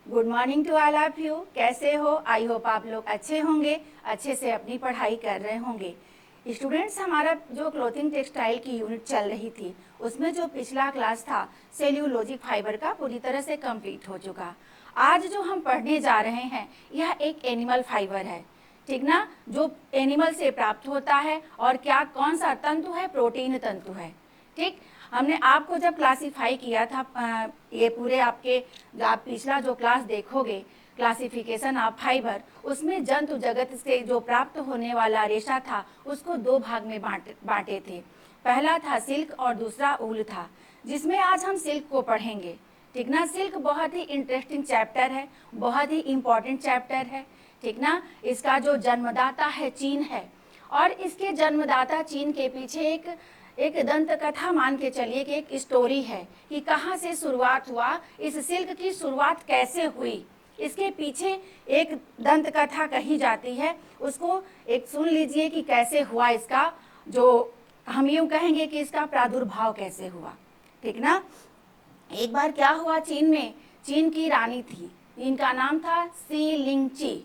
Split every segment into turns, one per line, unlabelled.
Good morning to all of you. कैसे हो? I hope आप लोग अच्छे होंगे, अच्छे से अपनी पढ़ाई कर रहे होंगे। स्टूडेंट्स, हमारा जो क्लोथिंग टेक्सटाइल की यूनिट चल रही थी उसमें जो पिछला क्लास था सेल्यूलोजिक फाइबर का पूरी तरह से कंप्लीट हो चुका। आज जो हम पढ़ने जा रहे हैं यह एक एनिमल फाइबर है, ठीक ना, जो एनिमल से प्राप्त होता है और क्या कौन सा तंतु है? प्रोटीन तंतु है। ठीक, हमने आपको जब क्लासिफाई किया था ये पूरे आपके आप पिछला जो क्लास देखोगे क्लासिफिकेशन ऑफ फाइबर, उसमें जंतु जगत से जो प्राप्त होने वाला रेशा था उसको दो भाग में बांटे थे। पहला था सिल्क और दूसरा ऊल था, जिसमें आज हम सिल्क को पढ़ेंगे। ठीक ना, सिल्क बहुत ही इंटरेस्टिंग चैप्टर है, बहुत ही इम्पॉर्टेंट चैप्टर है। ठीक ना, इसका जो जन्मदाता है चीन है, और इसके जन्मदाता चीन के पीछे एक दंत कथा मान के चलिए कि एक स्टोरी है कि कहाँ से शुरुआत हुआ, इस सिल्क की शुरुआत कैसे हुई, इसके पीछे एक दंत कथा कही जाती है। उसको एक सुन लीजिए कि कैसे हुआ, इसका जो हम यूँ कहेंगे कि इसका प्रादुर्भाव कैसे हुआ। ठीक ना, एक बार क्या हुआ, चीन में चीन की रानी थी, इनका नाम था सी लिंगची।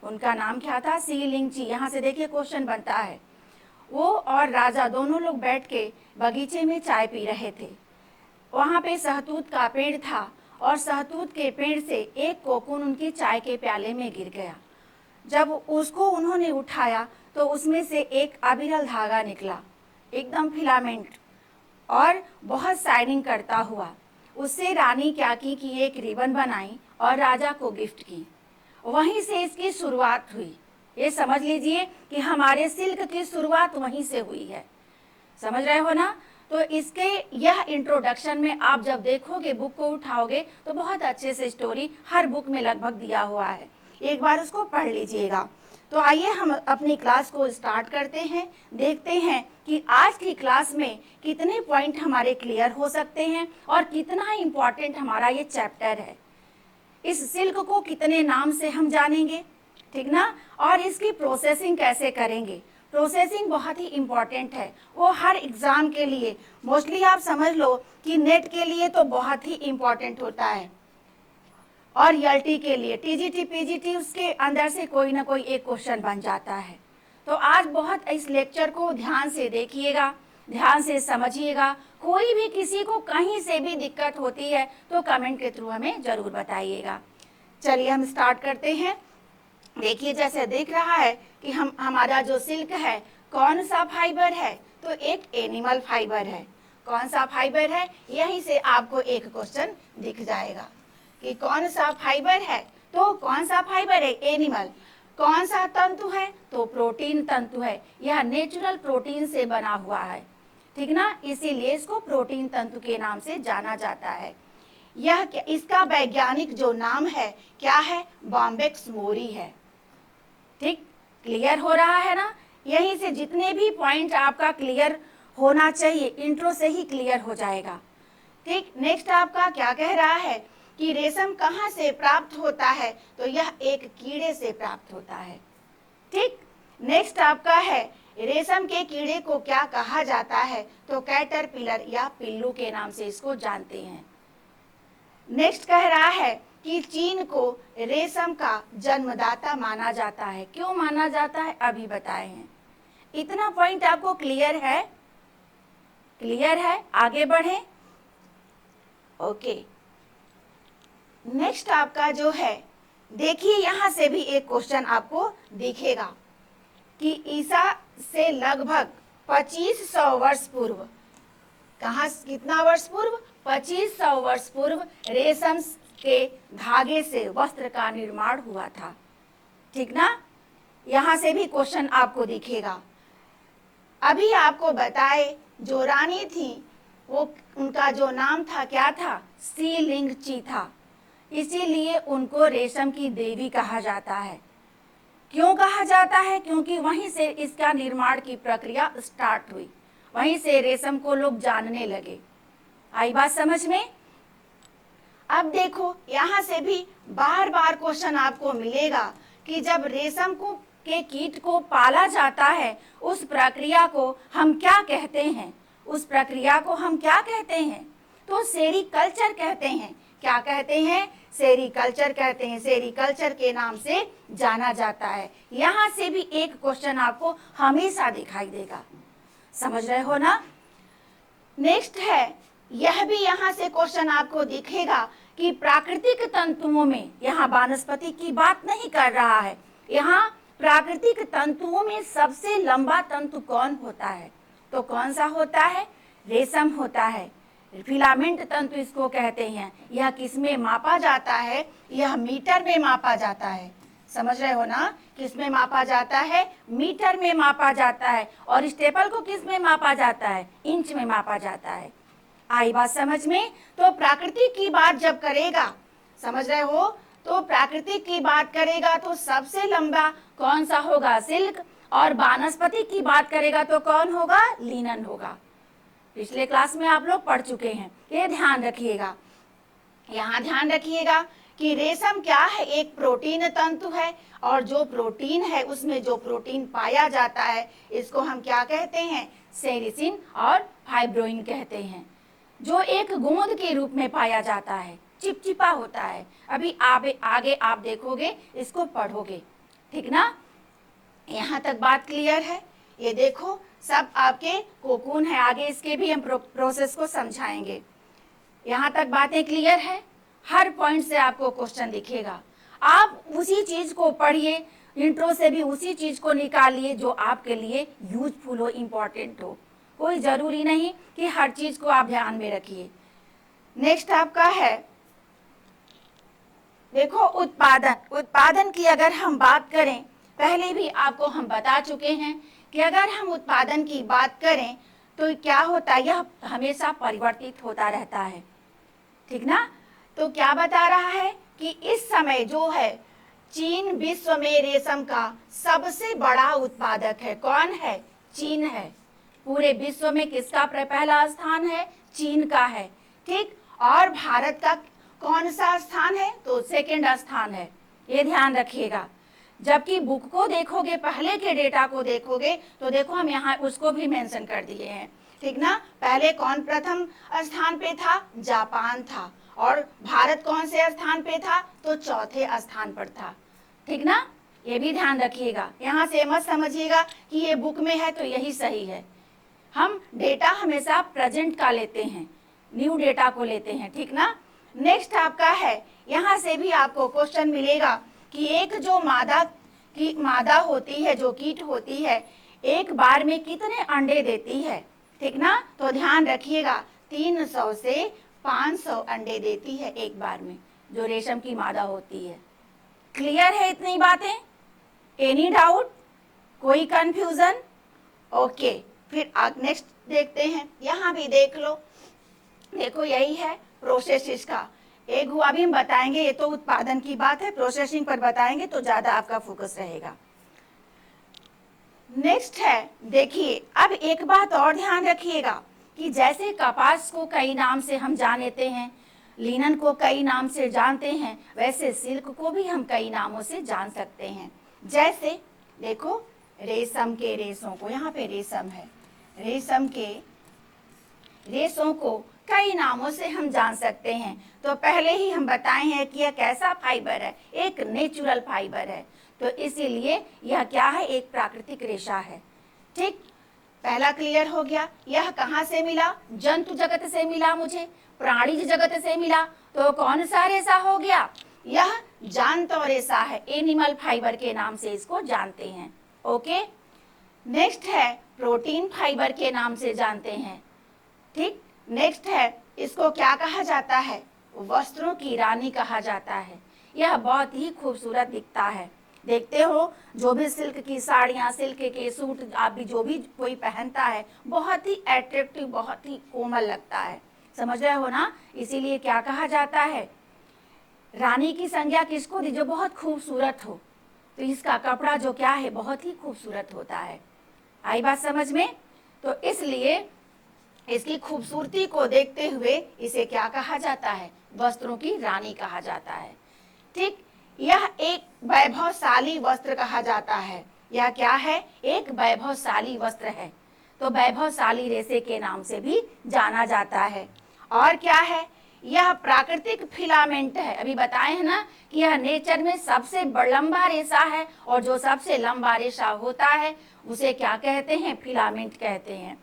उनका नाम क्या था? सी लिंगची। यहाँ से देखिए क्वेश्चन बनता है। वो और राजा दोनों लोग बैठ के बगीचे में चाय पी रहे थे। वहाँ पे सहतूत का पेड़ था और सहतूत के पेड़ से एक कोकून उनकी चाय के प्याले में गिर गया। जब उसको उन्होंने उठाया तो उसमें से एक अविरल धागा निकला, एकदम फिलामेंट और बहुत शाइनिंग करता हुआ। उससे रानी क्या की कि एक रिबन बनाई और राजा को गिफ्ट की। वहीं से इसकी शुरुआत हुई। ये समझ लीजिए कि हमारे सिल्क की शुरुआत वहीं से हुई है। समझ रहे हो ना? तो इसके यह इंट्रोडक्शन में आप जब देखोगे, बुक को उठाओगे तो बहुत अच्छे से स्टोरी हर बुक में लगभग दिया हुआ है, एक बार उसको पढ़ लीजिएगा। तो आइए हम अपनी क्लास को स्टार्ट करते हैं, देखते हैं कि आज की क्लास में कितने पॉइंट हमारे क्लियर हो सकते हैं और कितना इम्पॉर्टेंट हमारा ये चैप्टर है। इस सिल्क को कितने नाम से हम जानेंगे, ठीक ना, और इसकी प्रोसेसिंग कैसे करेंगे। प्रोसेसिंग बहुत ही इम्पॉर्टेंट है, वो हर एग्ज़ाम के लिए मोस्टली आप समझ लो कि नेट के लिए तो बहुत ही इम्पॉर्टेंट होता है, और एलटी के लिए, टीजीटी पीजीटी, उसके अंदर से कोई ना कोई एक क्वेश्चन बन जाता है। तो आज बहुत इस लेक्चर को ध्यान से देखिएगा, ध्यान से समझिएगा। कोई भी किसी को कहीं से भी दिक्कत होती है तो कमेंट के थ्रू हमें ज़रूर बताइएगा। चलिए हम स्टार्ट करते हैं। देखिए, जैसे दिख रहा है कि हमारा जो सिल्क है कौन सा फाइबर है? तो एक एनिमल फाइबर है। कौन सा फाइबर है? यहीं से आपको एक क्वेश्चन दिख जाएगा कि कौन सा फाइबर है। तो कौन सा फाइबर है? एनिमल। कौन सा तंतु है? तो प्रोटीन तंतु है। यह नेचुरल प्रोटीन से बना हुआ है, ठीक ना, इसीलिए इसको प्रोटीन तंतु के नाम से जाना जाता है। यह इसका वैज्ञानिक जो नाम है क्या है? बॉम्बेक्स मोरी है। ठीक, क्लियर हो रहा है ना? यहीं से जितने भी पॉइंट आपका क्लियर होना चाहिए, इंट्रो से ही क्लियर हो जाएगा। ठीक, नेक्स्ट आपका क्या कह रहा है कि रेशम कहाँ से प्राप्त होता है? तो यह एक कीड़े से प्राप्त होता है। ठीक, नेक्स्ट आपका है रेशम के कीड़े को क्या कहा जाता है? तो कैटरपिलर या पिल्लू के नाम से इसको जानते हैं। नेक्स्ट कह रहा है कि चीन को रेशम का जन्मदाता माना जाता है। क्यों माना जाता है? अभी बताए हैं। इतना पॉइंट आपको क्लियर है? क्लियर है? आगे बढ़ें। ओके, नेक्स्ट आपका जो है, देखिए यहाँ से भी एक क्वेश्चन आपको दिखेगा कि ईसा से लगभग 2500 वर्ष पूर्व, कहाँ, कितना वर्ष पूर्व? 2500 वर्ष पूर्व रेशम के धागे से वस्त्र का निर्माण हुआ था। ठीक ना, यहाँ से भी क्वेश्चन आपको दिखेगा। अभी आपको बताए जो रानी थी वो, उनका जो नाम था क्या था? सी लिंगची था, इसीलिए उनको रेशम की देवी कहा जाता है। क्यों कहा जाता है? क्योंकि वहीं से इसका निर्माण की प्रक्रिया स्टार्ट हुई, वहीं से रेशम को लोग जानने लगे। आई बात समझ में? अब देखो, यहाँ से भी बार बार क्वेश्चन आपको मिलेगा कि जब रेशम को के कीट को पाला जाता है उस प्रक्रिया को हम क्या कहते हैं? उस प्रक्रिया को हम क्या कहते हैं? तो सेरीकल्चर कहते हैं। क्या कहते हैं? सेरीकल्चर कहते हैं, सेरीकल्चर के नाम से जाना जाता है। यहाँ से भी एक क्वेश्चन आपको हमेशा दिखाई देगा, समझ रहे हो ना। नेक्स्ट है, यह भी यहाँ से क्वेश्चन आपको दिखेगा कि प्राकृतिक तंतुओं में, यहाँ वानस्पतिक की बात नहीं कर रहा है, यहाँ प्राकृतिक तंतुओं में सबसे लंबा तंतु कौन होता है? तो कौन सा होता है? रेशम होता है। फिलामेंट तंतु इसको कहते हैं। यह किस में मापा जाता है? यह मीटर में मापा जाता है। समझ रहे हो ना, किस में मापा जाता है? मीटर में मापा जाता है। और स्टेपल को किस में मापा जाता है? इंच में मापा जाता है। आई बात समझ में? तो प्रकृति की बात जब करेगा, समझ रहे हो, तो प्रकृति की बात करेगा तो सबसे लंबा कौन सा होगा? सिल्क। और वानस्पतिक की बात करेगा तो कौन होगा? लिनन होगा। पिछले क्लास में आप लोग पढ़ चुके हैं, ये ध्यान रखिएगा। यहाँ ध्यान रखिएगा कि रेशम क्या है? एक प्रोटीन तंतु है, और जो प्रोटीन है उसमें जो प्रोटीन पाया जाता है इसको हम क्या कहते हैं? सेरिसिन और फाइब्रोइन कहते हैं, जो एक गोंद के रूप में पाया जाता है, चिपचिपा होता है। अभी आगे आप देखोगे, इसको पढ़ोगे, ठीक ना। यहाँ तक बात क्लियर है? ये देखो सब आपके कोकून है, आगे इसके भी हम प्रोसेस को समझाएंगे। यहाँ तक बातें क्लियर है? हर पॉइंट से आपको क्वेश्चन दिखेगा, आप उसी चीज को पढ़िए, इंट्रो से भी उसी चीज को निकालिए जो आपके लिए यूजफुल हो, इम्पोर्टेंट हो। कोई जरूरी नहीं कि हर चीज को आप ध्यान में रखिए। नेक्स्ट आपका है, देखो उत्पादन। उत्पादन की अगर हम बात करें, पहले भी आपको हम बता चुके हैं कि अगर हम उत्पादन की बात करें तो क्या होता है? यह हमेशा परिवर्तित होता रहता है, ठीक ना। तो क्या बता रहा है कि इस समय जो है चीन विश्व में रेशम का सबसे बड़ा उत्पादक है। कौन है? चीन है। पूरे विश्व में किसका पहला स्थान है? चीन का है, ठीक। और भारत का कौन सा स्थान है? तो सेकंड स्थान है, ये ध्यान रखिएगा। जबकि बुक को देखोगे, पहले के डेटा को देखोगे तो देखो हम यहाँ उसको भी मेंशन कर दिए हैं, ठीक ना। पहले कौन प्रथम स्थान पे था? जापान था। और भारत कौन से स्थान पे था? तो चौथे स्थान पर था, ठीक ना। ये भी ध्यान रखिएगा, यहाँ से मत समझिएगा कि ये बुक में है तो यही सही है। हम डेटा हमेशा प्रेजेंट का लेते हैं, न्यू डेटा को लेते हैं, ठीक ना। नेक्स्ट आपका है, यहाँ से भी आपको क्वेश्चन मिलेगा कि एक जो मादा होती है, जो कीट होती है, एक बार में कितने अंडे देती है, ठीक ना। तो ध्यान रखिएगा 300 से 500 अंडे देती है एक बार में, जो रेशम की मादा होती है। क्लियर है इतनी बातें? Any doubt? कोई कंफ्यूजन? ओके, फिर नेक्स्ट देखते हैं। यहाँ भी देख लो, देखो यही है प्रोसेस का। एक हुआ भी हम बताएंगे, ये तो उत्पादन की बात है, प्रोसेसिंग पर बताएंगे तो ज्यादा आपका फोकस रहेगा। नेक्स्ट है, देखिए अब एक बात और ध्यान रखिएगा कि जैसे कपास को कई नाम से हम जान लेते हैं, लिनन को कई नाम से जानते हैं, वैसे सिल्क को भी हम कई नामों से जान सकते हैं। जैसे देखो रेशम के रेशों को, यहाँ पे रेशम है, रेशम के रेशों को कई नामों से हम जान सकते हैं। तो पहले ही हम बताए हैं कि यह कैसा फाइबर है? एक नेचुरल फाइबर है, तो इसीलिए यह क्या है? एक प्राकृतिक रेशा है, ठीक। पहला क्लियर हो गया। यह कहाँ से मिला? जंतु जगत से मिला, मुझे प्राणी जगत से मिला, तो कौन सा रेशा हो गया? यह जानतो रेशा है, एनिमल फाइबर के नाम से इसको जानते हैं। ओके, नेक्स्ट है प्रोटीन फाइबर के नाम से जानते हैं, ठीक। नेक्स्ट है, इसको क्या कहा जाता है? वस्त्रों की रानी कहा जाता है। यह बहुत ही खूबसूरत दिखता है, देखते हो जो भी सिल्क की साड़ियाँ, सिल्क के सूट, आप भी जो भी कोई पहनता है, बहुत ही अट्रैक्टिव, बहुत ही कोमल लगता है, समझ रहे हो ना। इसीलिए क्या कहा जाता है? रानी की संज्ञा किसको दी? जो बहुत खूबसूरत हो। तो इसका कपड़ा जो क्या है, बहुत ही खूबसूरत होता है। आई बात समझ में? तो इसलिए इसकी खूबसूरती को देखते हुए इसे क्या कहा जाता है? वस्त्रों की रानी कहा जाता है, ठीक। यह एक वैभवशाली वस्त्र कहा जाता है। यह क्या है? एक वैभवशाली वस्त्र है, तो वैभवशाली रेशे के नाम से भी जाना जाता है। और क्या है? यह प्राकृतिक फिलामेंट है। अभी बताए हैं ना कि यह नेचर में सबसे लंबा रेशा है, और जो सबसे लंबा रेशा होता है उसे क्या कहते हैं? फिलामेंट कहते हैं।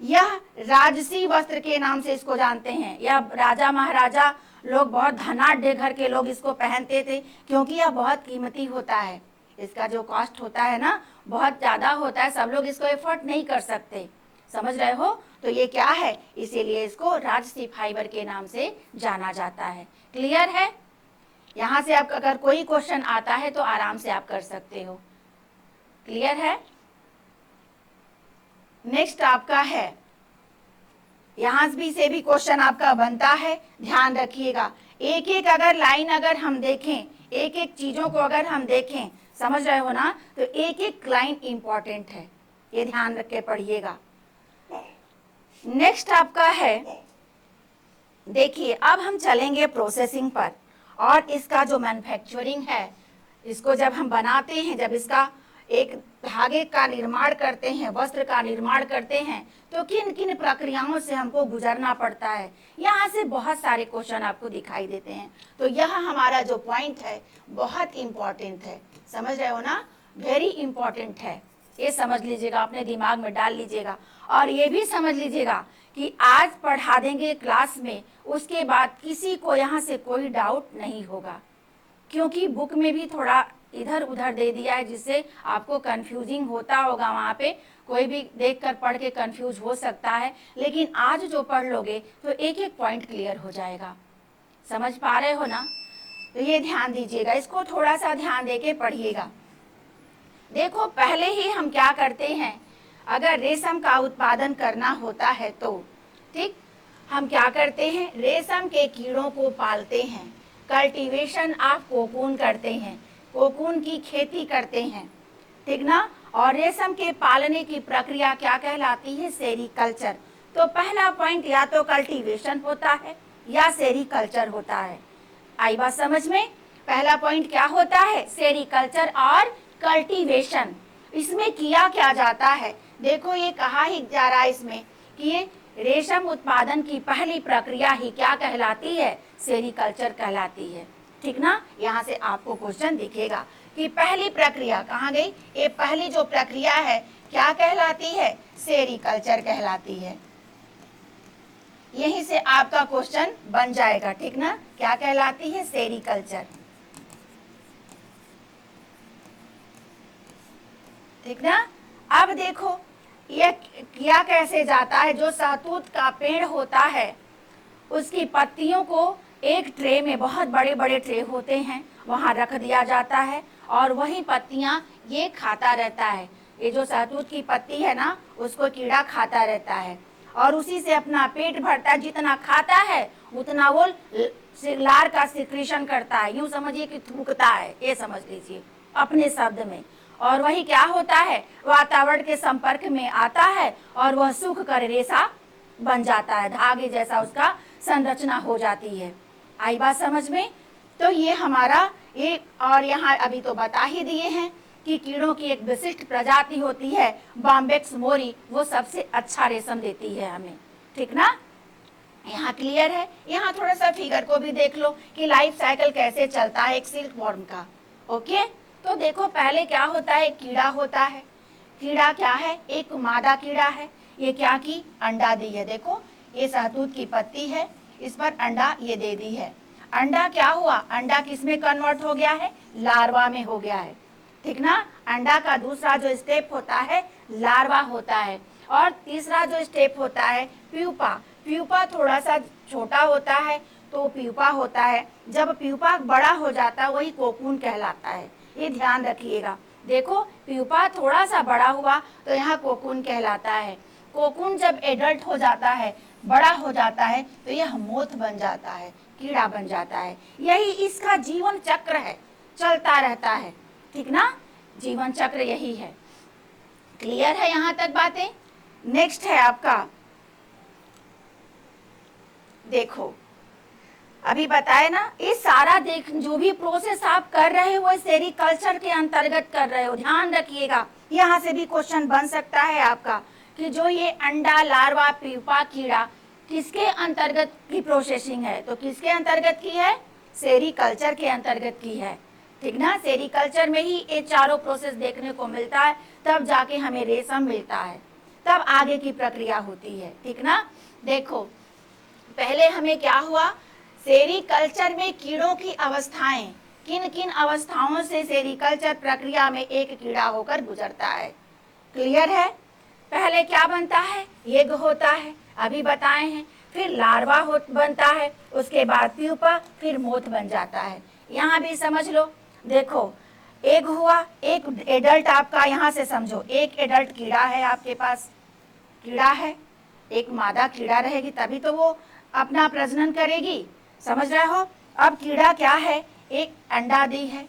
यह राजसी वस्त्र के नाम से इसको जानते हैं। यह राजा महाराजा लोग, बहुत धनाढ्य घर के लोग इसको पहनते थे, क्योंकि यह बहुत कीमती होता है। इसका जो कॉस्ट होता है ना, बहुत ज़्यादा होता है, सब लोग इसको एफोर्ड नहीं कर सकते। समझ रहे हो? तो ये क्या है, इसीलिए इसको राजसी फाइबर के नाम से जाना जाता है। क्लियर है? यहाँ से आप अगर कोई क्वेश्चन आता है तो आराम से आप कर सकते हो। क्लियर है? नेक्स्ट आपका है, यहां भी से भी क्वेश्चन आपका बनता है, ध्यान रखिएगा। एक एक अगर लाइन अगर हम देखें, एक एक चीजों को अगर हम देखें, समझ रहे हो ना, तो एक एक लाइन इंपॉर्टेंट है, ये ध्यान रख के पढ़िएगा। नेक्स्ट आपका है, देखिए अब हम चलेंगे प्रोसेसिंग पर, और इसका जो मैन्युफैक्चरिंग है, इसको जब हम बनाते हैं, जब इसका एक धागे का निर्माण करते हैं, वस्त्र का निर्माण करते हैं, तो किन किन प्रक्रियाओं से हमको गुजरना पड़ता है। यहाँ से बहुत सारे क्वेश्चन आपको दिखाई देते हैं। तो यह हमारा जो पॉइंट है बहुत इंपॉर्टेंट है, समझ रहे हो ना, वेरी इंपॉर्टेंट है। ये समझ लीजिएगा, अपने दिमाग में डाल लीजिएगा, और ये भी समझ लीजिएगा कि आज पढ़ा देंगे क्लास में, उसके बाद किसी को यहाँ से कोई डाउट नहीं होगा, क्योंकि बुक में भी थोड़ा इधर उधर दे दिया है, जिससे आपको कंफ्यूजिंग होता होगा। वहाँ पे कोई भी देखकर पढ़ के कंफ्यूज हो सकता है, लेकिन आज जो पढ़ लोगे तो एक एक पॉइंट क्लियर हो जाएगा। समझ पा रहे हो ना? तो ये ध्यान दीजिएगा, इसको थोड़ा सा ध्यान देके पढ़िएगा। देखो पहले ही हम क्या करते हैं, अगर रेशम का उत्पादन करना होता है तो ठीक, हम क्या करते हैं, रेशम के कीड़ों को पालते हैं, कल्टीवेशन ऑफ कोकून करते हैं, कोकून की खेती करते हैं, ठीक ना। और रेशम के पालने की प्रक्रिया क्या कहलाती है? सेरीकल्चर। तो पहला पॉइंट या तो कल्टीवेशन होता है या सेरीकल्चर होता है। आई बात समझ में? पहला पॉइंट क्या होता है? सेरीकल्चर और कल्टीवेशन। इसमें किया क्या जाता है, देखो ये कहा ही जा रहा है इसमें कि ये रेशम उत्पादन की पहली प्रक्रिया ही क्या कहलाती है? सेरीकल्चर कहलाती है, ठीक ना। यहाँ से आपको क्वेश्चन दिखेगा कि पहली प्रक्रिया कहाँ गई, ये पहली जो प्रक्रिया है क्या कहलाती है? सेरीकल्चर कहलाती है। यहीं से आपका क्वेश्चन बन जाएगा, ठीक ना। क्या कहलाती है? सेरीकल्चर, ठीक ना। अब देखो ये किया कैसे जाता है, जो सहतूत का पेड़ होता है उसकी पत्तियों को एक ट्रे में, बहुत बड़े बड़े ट्रे होते हैं, वहाँ रख दिया जाता है, और वही पत्तियाँ ये खाता रहता है। ये जो सहतूत की पत्ती है ना, उसको कीड़ा खाता रहता है, और उसी से अपना पेट भरता है। जितना खाता है उतना वो लार का सिक्रीशन करता है, यूँ समझिए कि थूकता है, ये समझ लीजिए अपने शब्द में। और वही क्या होता है, वातावरण के संपर्क में आता है और वह सूख कर रेशा बन जाता है, धागे जैसा उसका संरचना हो जाती है। आई बात समझ में? तो ये हमारा एक, और यहाँ अभी तो बता ही दिए हैं कि कीड़ों की एक विशिष्ट प्रजाति होती है बॉम्बेक्स मोरी, वो सबसे अच्छा रेशम देती है हमें, ठीक ना। यहाँ क्लियर है? यहाँ थोड़ा सा फिगर को भी देख लो कि लाइफ साइकिल कैसे चलता है एक सिल्क वॉर्म का। ओके, तो देखो पहले क्या होता है, कीड़ा होता है। कीड़ा क्या है? एक मादा कीड़ा है। ये क्या की? अंडा दी है। देखो ये सहतूत की पत्ती है, इस पर अंडा ये दे दी है। अंडा क्या हुआ? अंडा किस में कन्वर्ट हो गया है? लार्वा में हो गया है, ठीक ना। अंडा का दूसरा जो स्टेप होता है लार्वा होता है, और तीसरा जो स्टेप होता है प्यूपा। प्यूपा थोड़ा सा छोटा होता है तो प्यूपा होता है। जब प्यूपा बड़ा हो जाता है वही कोकून कहलाता है, ये ध्यान रखिएगा। देखो प्यूपा थोड़ा सा बड़ा हुआ तो यहाँ कोकून कहलाता है। कोकून जब एडल्ट हो जाता है, बड़ा हो जाता है, तो यह मोथ बन जाता है, कीड़ा बन जाता है। यही इसका जीवन चक्र है, चलता रहता है, ठीक ना। जीवन चक्र यही है। क्लियर है यहाँ तक बातें? नेक्स्ट है आपका, देखो अभी बताए ना, ये सारा देख जो भी प्रोसेस आप कर रहे हो वो सेरीकल्चर के अंतर्गत कर रहे हो, ध्यान रखिएगा। यहाँ से भी क्वेश्चन बन सकता है आपका कि जो ये अंडा, लार्वा, प्यूपा, कीड़ा, किसके अंतर्गत की प्रोसेसिंग है? तो किसके अंतर्गत की है? सेरीकल्चर के अंतर्गत की है, ठीक ना। सेरीकल्चर में ही ये चारों प्रोसेस देखने को मिलता है, तब जाके हमें रेशम मिलता है, तब आगे की प्रक्रिया होती है, ठीक ना। देखो पहले हमें क्या हुआ, सेरीकल्चर में कीड़ों की अवस्थाएं, किन किन अवस्थाओं से सेरीकल्चर प्रक्रिया में एक कीड़ा होकर गुजरता है। क्लियर है? पहले क्या बनता है? एग होता है, अभी बताए हैं। फिर लार्वा बनता है, उसके बाद प्यूपा, फिर मोथ बन जाता है। यहाँ भी समझ लो। देखो एग हुआ, एक एडल्ट आपका, यहाँ से समझो, एक एडल्ट कीड़ा है आपके पास, कीड़ा है, एक मादा कीड़ा रहेगी तभी तो वो अपना प्रजनन करेगी, समझ रहे हो। अब कीड़ा क्या है, एक अंडा दी है,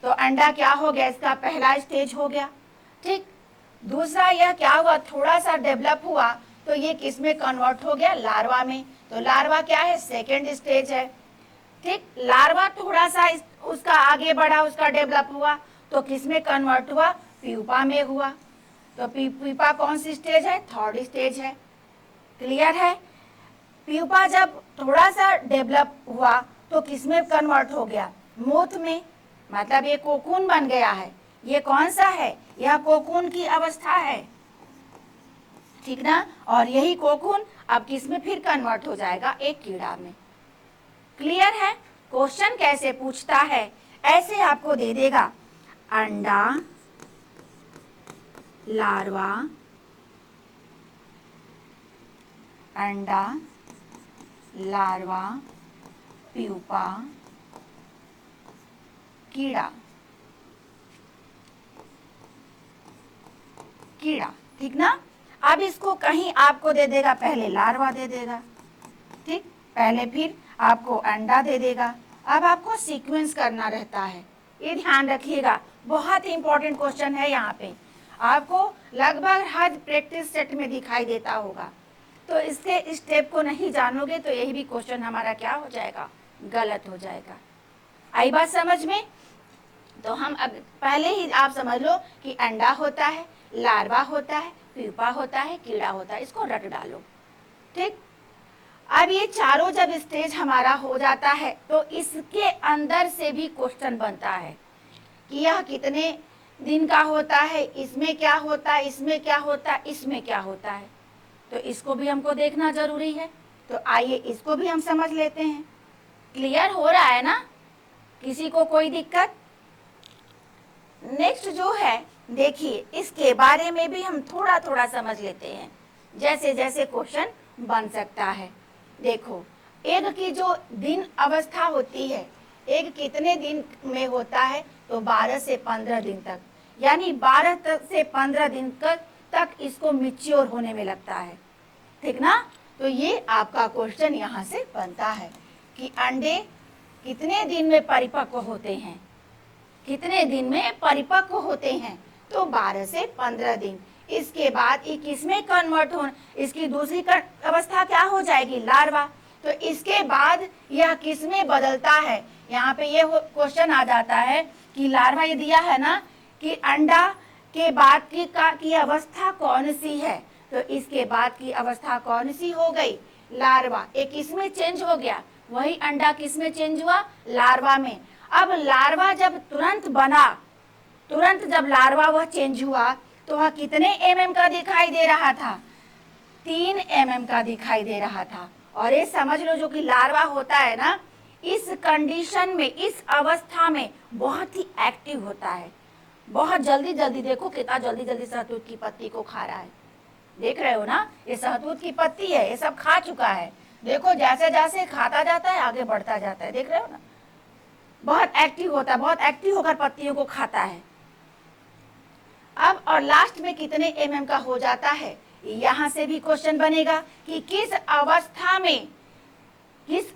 तो अंडा क्या हो गया, इसका पहला स्टेज हो गया, ठीक। दूसरा यह क्या हुआ, थोड़ा सा डेवलप हुआ तो ये किस में कन्वर्ट हो गया, लार्वा में। तो लार्वा क्या है, सेकेंड स्टेज है, ठीक। लार्वा थोड़ा सा उसका आगे बढ़ा, उसका डेवलप हुआ तो किस में कन्वर्ट हुआ, प्यूपा में हुआ। तो प्यूपा कौन सी स्टेज है, थर्ड स्टेज है। क्लियर है? प्यूपा जब थोड़ा सा डेवलप हुआ तो किस में कन्वर्ट हो गया, मोथ में, मतलब ये कोकून बन गया है। ये कौन सा है, यह कोकून की अवस्था है, ठीक ना। और यही कोकून अब किस में फिर कन्वर्ट हो जाएगा, एक कीड़ा में। क्लियर है? क्वेश्चन कैसे पूछता है, ऐसे आपको दे देगा, अंडा, लार्वा, अंडा, लार्वा, प्यूपा, कीड़ा, कीड़ा, ठीक ना। अब इसको कहीं आपको दे देगा, पहले लार्वा दे देगा, ठीक, पहले फिर आपको अंडा दे देगा। अब आपको सीक्वेंस करना रहता है, ये ध्यान रखिएगा, बहुत इंपॉर्टेंट क्वेश्चन है। यहाँ पे आपको लगभग हर प्रैक्टिस सेट में दिखाई देता होगा, तो इसके स्टेप को नहीं जानोगे तो यही भी क्वेश्चन हमारा क्या हो जाएगा, गलत हो जाएगा। आई बात समझ में? तो हम अब पहले ही आप समझ लो कि अंडा होता है, लार्वा होता है, प्यूपा होता है, कीड़ा होता है, इसको रट डालो, ठीक। अब ये चारों जब स्टेज हमारा हो जाता है तो इसके अंदर से भी क्वेश्चन बनता है कि यह कितने दिन का होता है, इसमें क्या होता है, इसमें क्या होता है, इसमें क्या होता है। तो इसको भी हमको देखना जरूरी है। तो आइए इसको भी हम समझ लेते हैं। क्लियर हो रहा है ना, किसी को कोई दिक्कत? नेक्स्ट जो है, देखिए इसके बारे में भी हम थोड़ा थोड़ा समझ लेते हैं, जैसे जैसे क्वेश्चन बन सकता है। देखो एग की जो दिन अवस्था होती है, एग कितने दिन में होता है, तो 12 से 15 दिन तक, यानी 12 से 15 दिन तक इसको मैच्योर होने में लगता है, ठीक ना। तो ये आपका क्वेश्चन यहाँ से बनता है कि अंडे कितने दिन में परिपक्व होते हैं, कितने दिन में परिपक्व होते हैं, तो 12 से 15 दिन। इसके बाद ये किसमें कन्वर्ट हो, इसकी दूसरी अवस्था क्या हो जाएगी, लार्वा। तो इसके बाद यह किसमें बदलता है, यहाँ पे ये क्वेश्चन आ जाता है कि लार्वा ये दिया है ना कि अंडा के बाद की अवस्था कौन सी है, तो इसके बाद की अवस्था कौन सी हो गई, लार्वा। एक किसमें चेंज हो गया, वही अंडा किसमें चेंज हुआ, लार्वा में। अब लार्वा जब तुरंत बना, तुरंत जब लार्वा वह चेंज हुआ तो वह कितने mm का दिखाई दे रहा था, 3 mm का दिखाई दे रहा था। और ये समझ लो जो कि लार्वा होता है ना, इस कंडीशन में, इस अवस्था में बहुत ही एक्टिव होता है, बहुत जल्दी जल्दी, देखो कितना जल्दी जल्दी शहतूत की पत्ती को खा रहा है, देख रहे हो ना, ये शहतूत की पत्ती है, ये सब खा चुका है, देखो जैसे जैसे खाता जाता है आगे बढ़ता जाता है, देख रहे हो ना, बहुत एक्टिव होता है, बहुत एक्टिव होकर पत्तियों को खाता है। अब और लास्ट में कितने mm का हो जाता है, यहाँ से भी क्वेश्चन बनेगा कि किस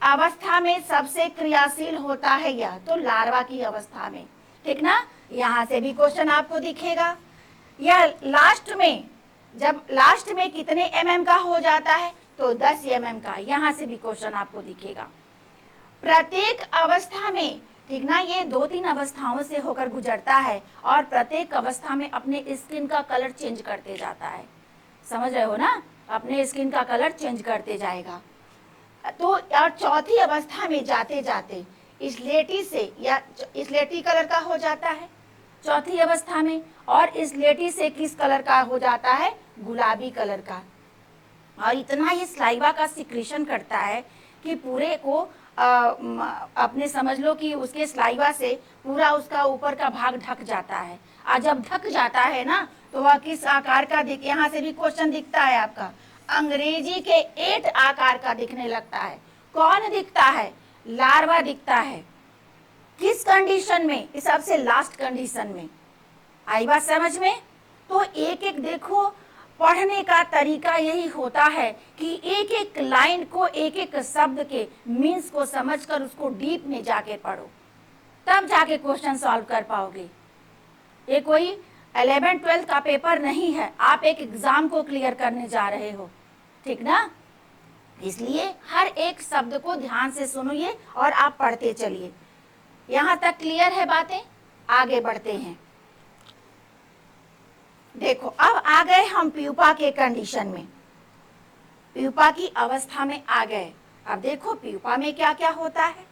अवस्था में सबसे क्रियाशील होता है यह, तो लार्वा की अवस्था में, ठीक ना। यहाँ से भी क्वेश्चन आपको दिखेगा। यह लास्ट में, जब लास्ट में कितने mm का हो जाता है, तो 10 mm का, यहाँ से भी क्वेश्चन आपको दिखेगा। प्रत्येक अवस्था में, ठीक ना, ये 2-3 अवस्थाओं से होकर गुजरता है और प्रत्येक अवस्था में अपने स्किन का कलर चेंज करते जाता है, समझ रहे हो ना। अपने स्किन का कलर चेंज करते जाएगा। तो और चौथी अवस्था में जाते जाते स्लेटी से या स्लेटी कलर का हो जाता है चौथी अवस्था में, और स्लेटी से किस कलर का हो जाता है? गुलाबी कलर का। और इतना ये स्लाइवा का सिक्रीशन करता है कि पूरे को अपने समझ लो कि उसके स्लाइवा से पूरा उसका ऊपर का भाग ढक जाता है। और जब ढक जाता है ना तो वह किस आकार का दिख, यहाँ से भी क्वेश्चन दिखता है आपका, अंग्रेजी के 8 आकार का दिखने लगता है। कौन दिखता है? लार्वा दिखता है। किस कंडीशन में? इस सबसे लास्ट कंडीशन में। आई बात समझ में? तो एक एक देखो, पढ़ने का तरीका यही होता है कि एक एक लाइन को, एक एक शब्द के मीन्स को समझकर उसको डीप में जाके पढ़ो, तब जाके क्वेश्चन सॉल्व कर पाओगे। ये कोई 11-12 का पेपर नहीं है, आप एक एग्जाम को क्लियर करने जा रहे हो, ठीक ना? इसलिए हर एक शब्द को ध्यान से सुनिए और आप पढ़ते चलिए। यहाँ तक क्लियर है बातें? आगे बढ़ते हैं। देखो, अब आ गए हम प्यूपा के कंडीशन में, प्यूपा की अवस्था में आ गए। अब देखो प्यूपा में क्या क्या होता है।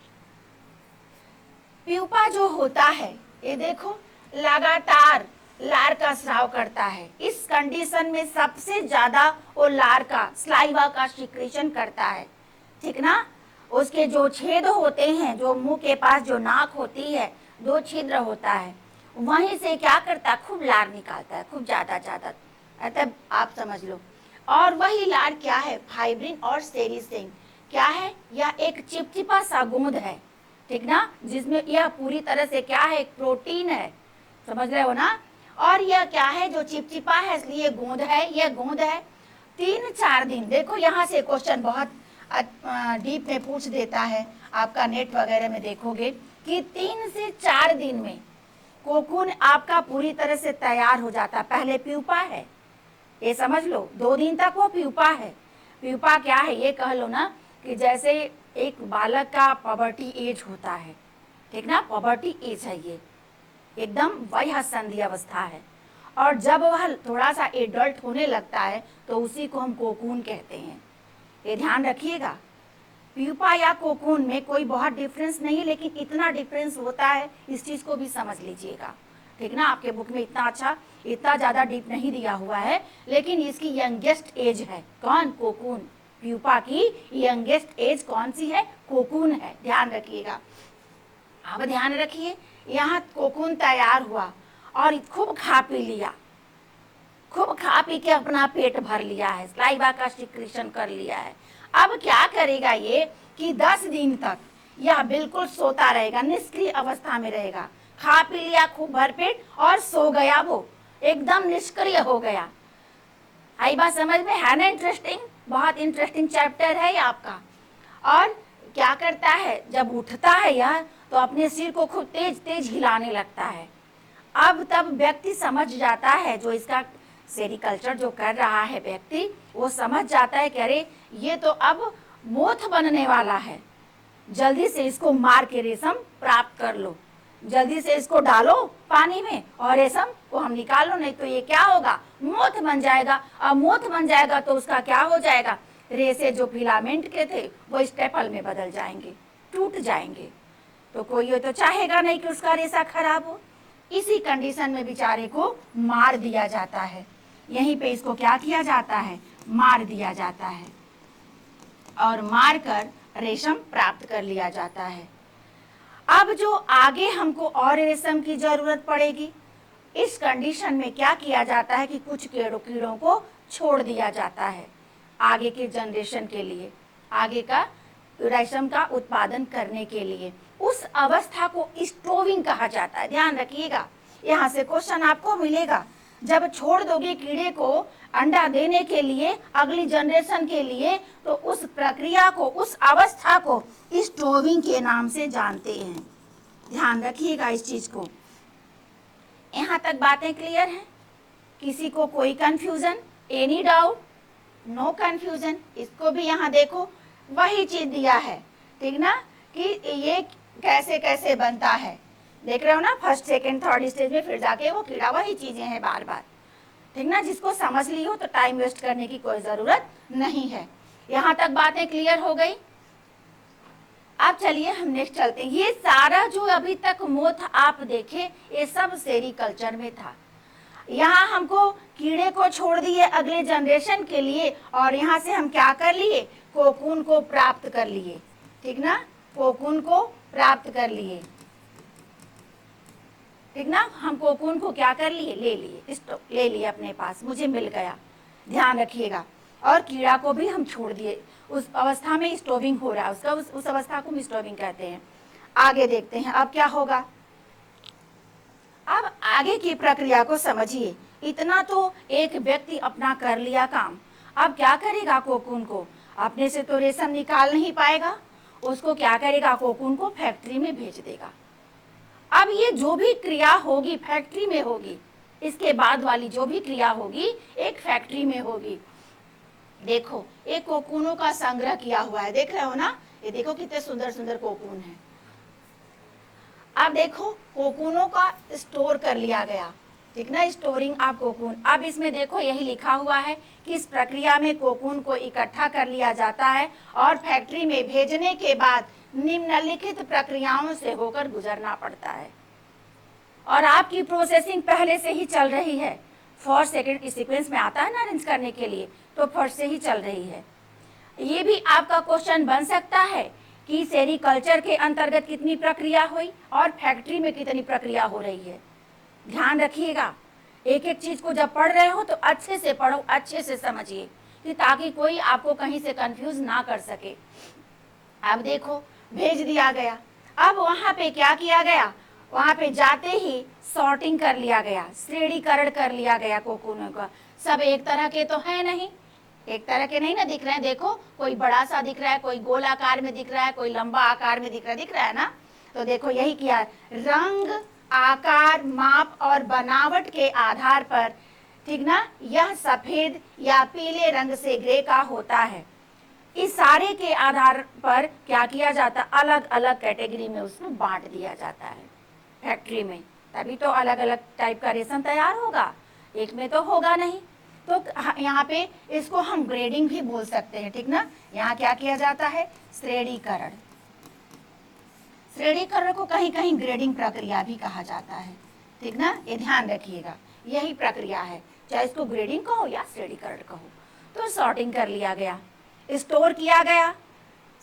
प्यूपा जो होता है, ये देखो लगातार लार का स्राव करता है। इस कंडीशन में सबसे ज्यादा वो लार का, स्लाइवा का सिक्रीशन करता है, ठीक ना? उसके जो छेद होते हैं, जो मुंह के पास जो नाक होती है, 2 छिद्र होता है, वहीं से क्या करता है? खूब लार निकालता है, खूब ज्यादा, मतलब आप समझ लो। और वही लार क्या है? फाइब्रिन और सेरिसिन। क्या है? यह एक चिपचिपा सा गोंद है, ठीक ना? जिसमें यह पूरी तरह से क्या है? एक प्रोटीन है, समझ रहे हो ना? और यह क्या है? जो चिपचिपा है इसलिए गोंद है, यह गोंद है। 3-4 दिन, देखो यहाँ से क्वेश्चन बहुत डीप में पूछ देता है, आपका नेट वगैरह में देखोगे कि 3 से 4 दिन में कोकून आपका पूरी तरह से तैयार हो जाता है। पहले प्यूपा है, ये समझ लो, 2 दिन तक वो प्यूपा है। प्यूपा क्या है? ये कह लो ना कि जैसे एक बालक का पबर्टी एज होता है, ठीक ना? पबर्टी एज है ये, एकदम वयःसंधि अवस्था है। और जब वह थोड़ा सा एडल्ट होने लगता है तो उसी को हम कोकून कहते हैं। ये ध्यान रखिएगा, प्यूपा या कोकून में कोई बहुत डिफरेंस नहीं, लेकिन इतना डिफरेंस होता है, इस चीज को भी समझ लीजिएगा, ठीक ना? आपके बुक में इतना अच्छा, इतना ज्यादा डीप नहीं दिया हुआ है, लेकिन इसकी यंगेस्ट एज है कौन? कोकून। प्यूपा की यंगेस्ट एज कौन सी है? कोकून है, ध्यान रखिएगा। अब ध्यान रखिए, यहाँ कोकून तैयार हुआ और खूब खा पी लिया, खूब खा पी के अपना पेट भर लिया है, स्लाइवा का सिक्रीशन कर लिया है। अब क्या करेगा ये कि 10 दिन तक यह बिल्कुल सोता रहेगा, निष्क्रिय अवस्था में रहेगा। खा पी लिया खूब भरपेट और सो गया, वो एकदम निष्क्रिय हो गया। आई बात समझ में? है ना इंटरेस्टिंग? बहुत इंटरेस्टिंग चैप्टर है ये आपका। और क्या करता है? जब उठता है यह तो अपने सिर को खूब तेज तेज हिलाने लगता है। अब तब व्यक्ति समझ जाता है, जो इसका सेरिकल्चर जो कर रहा है व्यक्ति, वो समझ जाता है कि अरे ये तो अब मोथ बनने वाला है, जल्दी से इसको मार के रेशम प्राप्त कर लो, जल्दी से इसको डालो पानी में और रेशम को हम निकाल लो, नहीं तो ये क्या होगा? मोथ बन जाएगा। अब मोथ बन जाएगा तो उसका क्या हो जाएगा? रेशे जो फिलामेंट के थे वो स्टेपल में बदल जाएंगे, टूट जाएंगे। तो कोई ये तो चाहेगा नहीं कि उसका रेशा खराब हो। इसी कंडीशन में बेचारे को मार दिया जाता है, यहीं पे इसको क्या किया जाता है? मार दिया जाता है और मार कर रेशम प्राप्त कर लिया जाता है। अब जो आगे हमको और रेशम की जरूरत पड़ेगी, इस कंडीशन में क्या किया जाता है कि कुछ कीड़ों को छोड़ दिया जाता है आगे के जनरेशन के लिए, आगे का रेशम का उत्पादन करने के लिए। उस अवस्था को स्टोविंग कहा जाता है, ध्यान रखिएगा। यहाँ से क्वेश्चन आपको मिलेगा, जब छोड़ दोगे कीड़े को अंडा देने के लिए अगली जनरेशन के लिए, तो उस प्रक्रिया को, उस अवस्था को स्टोविंग के नाम से जानते हैं। ध्यान रखिएगा इस चीज को। यहाँ तक बातें क्लियर हैं? किसी को कोई confusion? Any doubt? No confusion. इसको भी यहाँ देखो, वही चीज दिया है, ठीक ना, कि ये कैसे कैसे बनता है। देख रहे हो ना, फर्स्ट सेकंड थर्ड स्टेज में फिर जाके वो कीड़ा वही चीजें हैं बार बार। ठीक ना। जिसको समझ ली हो तो टाइम वेस्ट करने की कोई जरूरत नहीं है। यहाँ तक बातें क्लियर हो गई। अब चलिए हम नेक्स्ट चलते हैं। ये सारा जो अभी तक मोथ आप देखे ये सब सेरीकल्चर में था। यहाँ हमको कीड़े को छोड़ दिए अगले जनरेशन के लिए, और यहाँ से हम क्या कर लिए, कोकून को प्राप्त कर लिए, ठीक ना, कोकून को प्राप्त कर लिए, ठीक ना। हम कोकून को क्या कर लिए, ले लिए अपने पास, मुझे मिल गया, ध्यान रखिएगा। और कीड़ा को भी हम छोड़ दिए, उस अवस्था में स्टोविंग हो रहा है उसका, उस अवस्था को हम स्टोविंग कहते हैं। आगे देखते हैं अब क्या होगा। अब आगे की प्रक्रिया को समझिए। इतना तो एक व्यक्ति अपना कर लिया काम, अब क्या करेगा, कोकून को अपने से तो रेशम निकाल नहीं पाएगा, उसको क्या करेगा, कोकून को फैक्ट्री में भेज देगा। अब ये जो भी क्रिया होगी फैक्ट्री में होगी, इसके बाद वाली जो भी क्रिया होगी एक फैक्ट्री में होगी। देखो एक कोकूनों का संग्रह किया हुआ है, देख रहे हो ना, ये देखो कितने सुंदर सुंदर कोकून है। अब देखो कोकूनों का स्टोर कर लिया गया, ठीक ना, स्टोरिंग ऑफ कोकून। अब इसमें देखो यही लिखा हुआ है कि इस प्रक्रिया में कोकून को इकट्ठा कर लिया जाता है और फैक्ट्री में भेजने के बाद निम्नलिखित प्रक्रियाओं से होकर गुजरना पड़ता है। और आपकी प्रोसेसिंग पहले से ही चल रही है, फर्स्ट सेकंड सीक्वेंस में आता है ना अरेंज करने के लिए, तो फर्स्ट से ही चल रही है। ये भी आपका क्वेश्चन बन सकता है कि सेरीकल्चर के अंतर्गत कितनी प्रक्रिया हुई और फैक्ट्री में कितनी प्रक्रिया हो रही है। ध्यान रखिएगा, एक एक चीज को जब पढ़ रहे हो तो अच्छे से पढ़ो, अच्छे से समझिए, कि ताकि कोई आपको कहीं से कंफ्यूज ना कर सके। अब देखो भेज दिया गया, अब वहां पे क्या किया गया, वहां पे जाते ही सॉर्टिंग कर लिया गया, श्रेणीकरण कर लिया गया कोकूनों का। सब एक तरह के तो है नहीं, एक तरह के नहीं ना दिख रहे हैं, देखो कोई बड़ा सा दिख रहा है, कोई गोल आकार में दिख रहा है, कोई लंबा आकार में दिख रहा है ना। तो देखो यही किया, रंग, आकार, माप और बनावट के आधार पर, ठीक ना, यह सफेद या पीले रंग से ग्रे का होता है। इस सारे के आधार पर क्या किया जाता है, अलग अलग कैटेगरी में उसमें बांट दिया जाता है फैक्ट्री में, तभी तो अलग अलग टाइप का रेशम तैयार होगा, एक में तो होगा नहीं। तो यहाँ पे इसको हम ग्रेडिंग भी बोल सकते हैं, ठीक ना। यहाँ क्या किया जाता है, श्रेणीकरण। श्रेणीकरण को कहीं कहीं ग्रेडिंग प्रक्रिया भी कहा जाता है, ठीक ना, ये ध्यान रखिएगा, यही प्रक्रिया है, चाहे इसको ग्रेडिंग कहो या श्रेणीकरण कहो। तो सॉर्टिंग कर लिया गया, स्टोर किया गया,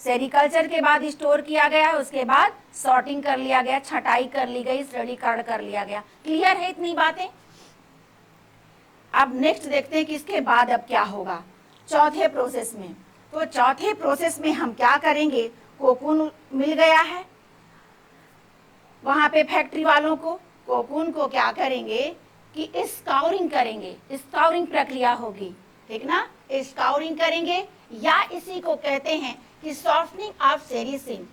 सेरीकल्चर के बाद स्टोर किया गया, उसके बाद सॉर्टिंग कर लिया गया, छटाई कर ली गई, श्रेणीकरण कर लिया गया। क्लियर है इतनी बातें। अब नेक्स्ट देखते हैं कि इसके बाद अब क्या होगा चौथे प्रोसेस में। तो चौथे प्रोसेस में हम क्या करेंगे, कोकून मिल गया है वहां पे फैक्ट्री वालों को, कोकून को क्या करेंगे कि स्काउरिंग करेंगे, स्काउरिंग प्रक्रिया होगी, ठीक ना, स्काउरिंग करेंगे, या इसी को कहते हैं कि सॉफ्टनिंग ऑफ सेरीसिन।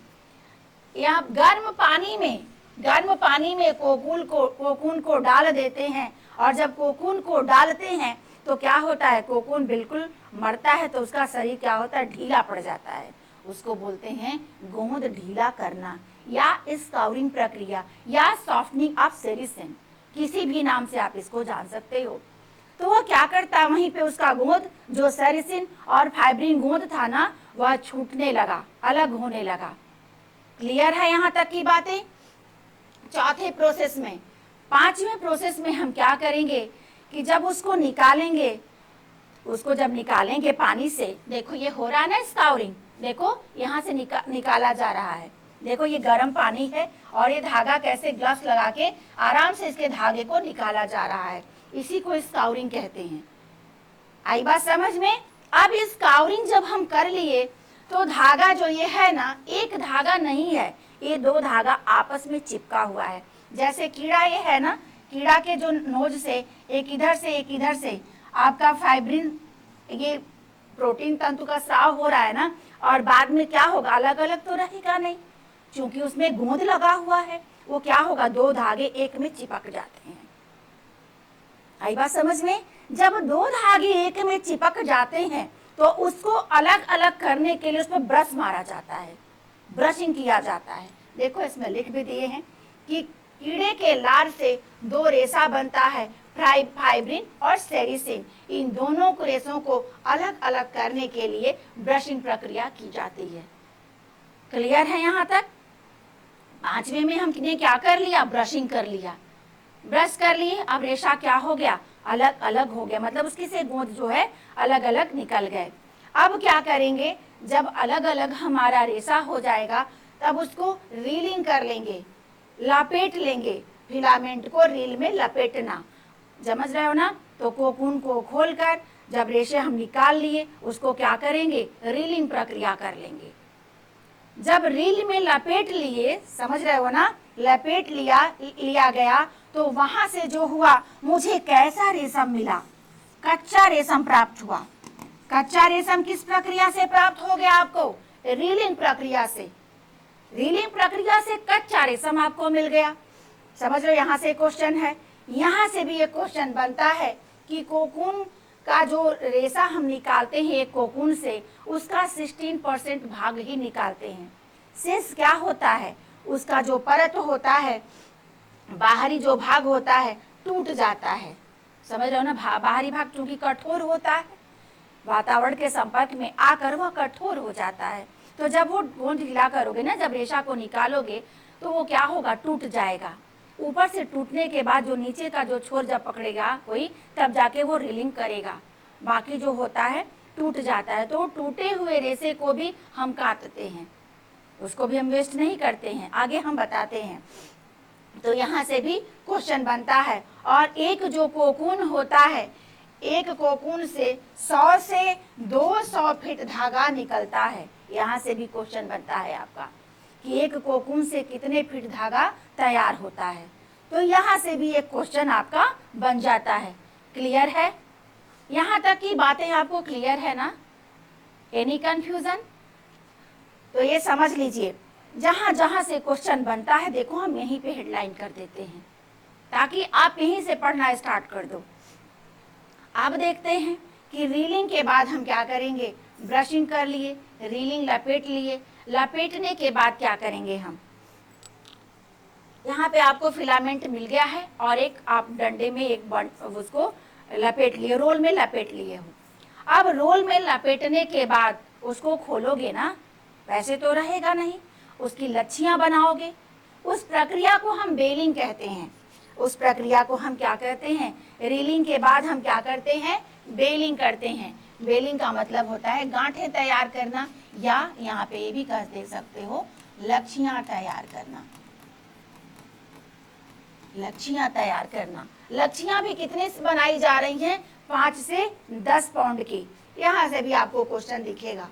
यहाँ गर्म पानी में कोकून को डाल देते हैं, और जब कोकून को डालते हैं तो क्या होता है, कोकून बिल्कुल मरता है, तो उसका शरीर क्या होता है, ढीला पड़ जाता है, उसको बोलते हैं गोंद ढीला करना, या स्काउरिंग प्रक्रिया, या सॉफ्टनिंग ऑफ सेरीसिन, किसी भी नाम से आप इसको जान सकते हो। तो वो क्या करता है, वहीं पे उसका गोंद जो सेरीसिन और फाइब्रिन गोंद था ना, वह छूटने लगा, अलग होने लगा। क्लियर है यहाँ तक की बातें। चौथे प्रोसेस में, पांचवें प्रोसेस में हम क्या करेंगे कि जब उसको निकालेंगे, उसको जब निकालेंगे पानी से, देखो ये हो रहा है ना स्काउरिंग, देखो यहाँ से निकाला जा रहा है, देखो ये गर्म पानी है और ये धागा कैसे ग्लव्स लगा के आराम से इसके धागे को निकाला जा रहा है, इसी को स्काउरिंग कहते हैं। आई बात समझ में। अब स्काउरिंग जब हम कर लिए तो धागा जो ये है ना, एक धागा नहीं है, ये दो धागा आपस में चिपका हुआ है। जैसे कीड़ा ये है ना, कीड़ा के जो नोज से एक इधर से एक इधर से आपका फाइब्रिन, ये प्रोटीन तंतु का स्राव हो रहा है ना, और बाद में क्या होगा, अलग अलग तो रहेगा नहीं, क्योंकि उसमें गोंद लगा हुआ है, वो क्या होगा, दो धागे एक में चिपक जाते हैं। आई बात समझ में। जब दो धागे एक में चिपक जाते हैं तो उसको अलग अलग करने के लिए उसमें ब्रश मारा जाता है, ब्रशिंग किया जाता है। देखो इसमें लिख भी दिए हैं कि कीड़े के लार से दो रेशा बनता है, फाइब्रिन और सेरिसिन, इन दोनों रेशों को अलग अलग करने के लिए ब्रशिंग प्रक्रिया की जाती है। क्लियर है यहाँ तक? पांचवे में हमने क्या कर लिया? ब्रशिंग कर लिया, ब्रश कर लिए। अब रेशा क्या हो गया? अलग अलग हो गया, मतलब उसकी से गोंद जो है अलग अलग निकल गए। अब क्या करेंगे? जब अलग अलग हमारा रेशा हो जाएगा तब उसको रीलिंग कर लेंगे, लपेट लेंगे। फिलामेंट को रील में लपेटना, समझ रहे हो ना? तो कोकून को खोलकर जब रेशे हम निकाल लिए उसको क्या करेंगे? रीलिंग प्रक्रिया कर लेंगे। जब रील में लपेट लिए, समझ रहे हो ना, लपेट लिया गया तो वहां से जो हुआ, मुझे कैसा रेशम मिला? कच्चा रेशम प्राप्त हुआ। कच्चा रेशम किस प्रक्रिया से प्राप्त हो गया आपको? रीलिंग प्रक्रिया से। रीलिंग प्रक्रिया से कच्चा रेशम आपको मिल गया। समझ लो, यहाँ से क्वेश्चन है। यहाँ से भी एक क्वेश्चन बनता है कि कोकून का जो रेशा हम निकालते हैं एक कोकून से, उसका 16% भाग ही निकालते हैं। शेष क्या होता है? उसका जो परत होता है, बाहरी जो भाग होता है, टूट जाता है। समझ रहे हो ना? बाहरी भाग चूंकि कठोर होता है, वातावरण के संपर्क में आकर वह कठोर हो जाता है। तो जब वो गोंद ढीला करोगे ना, जब रेशा को निकालोगे तो वो क्या होगा? टूट जाएगा। ऊपर से टूटने के बाद जो नीचे का जो छोर जब पकड़ेगा कोई, तब जाके वो रीलिंग करेगा। बाकी जो होता है टूट जाता है। तो टूटे हुए रेशे को भी हम काटते हैं, उसको भी हम वेस्ट नहीं करते हैं, आगे हम बताते हैं। तो यहाँ से भी क्वेश्चन बनता है। और एक जो कोकून होता है, एक कोकून से 100 से 200 फीट धागा निकलता है। यहाँ से भी क्वेश्चन बनता है आपका कि एक कोकून से कितने फीट धागा तैयार होता है। तो यहाँ से भी एक क्वेश्चन आपका बन जाता है। क्लियर है? यहाँ तक की बातें आपको क्लियर है ना? Any confusion? तो ये समझ लीजिए, जहां जहां से क्वेश्चन बनता है, देखो हम यहीं पे हेडलाइन कर देते हैं ताकि आप यहीं से पढ़ना स्टार्ट कर दो। अब देखते हैं कि रीलिंग के बाद हम क्या करेंगे? ब्रशिंग कर लिए, रीलिंग लपेट लिए, लपेटने के बाद क्या करेंगे हम? यहाँ पे आपको फिलामेंट मिल गया है और एक आप डंडे में एक उसको लपेट लिए, रोल में लपेट लिए हो। अब रोल में लपेटने के बाद उसको खोलोगे ना, वैसे तो रहेगा नहीं, उसकी लच्छियां बनाओगे। उस प्रक्रिया को हम बेलिंग कहते हैं। उस प्रक्रिया को हम क्या कहते हैं? रीलिंग के बाद हम क्या करते हैं? बेलिंग करते हैं। बेलिंग का मतलब होता है गांठें तैयार करना, या यहाँ पे ये भी कह दे सकते हो लच्छियां तैयार करना। लच्छियां तैयार करना। लच्छियां भी कितने से बनाई जा रही हैं? 5 से 10 पाउंड की। यहाँ से भी आपको क्वेश्चन दिखेगा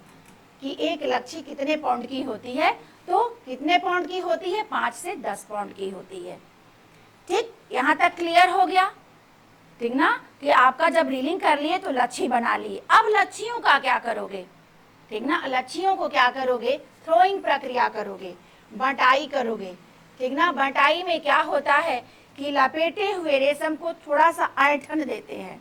कि एक लच्छी कितने पाउंड की होती है? तो कितने पाउंड की होती है? 5 से 10 पाउंड की होती है। ठीक, यहाँ तक क्लियर हो गया? ठीक ना? कि आपका जब रीलिंग कर लिए तो लच्छी बना लिए। अब लच्छियों का क्या करोगे? ठीक ना? लच्छियों को क्या करोगे? थ्रोइंग प्रक्रिया करोगे, बटाई करोगे। ठीक ना? बटाई में क्या होता है कि लपेटे हुए रेशम को थोड़ा सा ऐंठन देते हैं,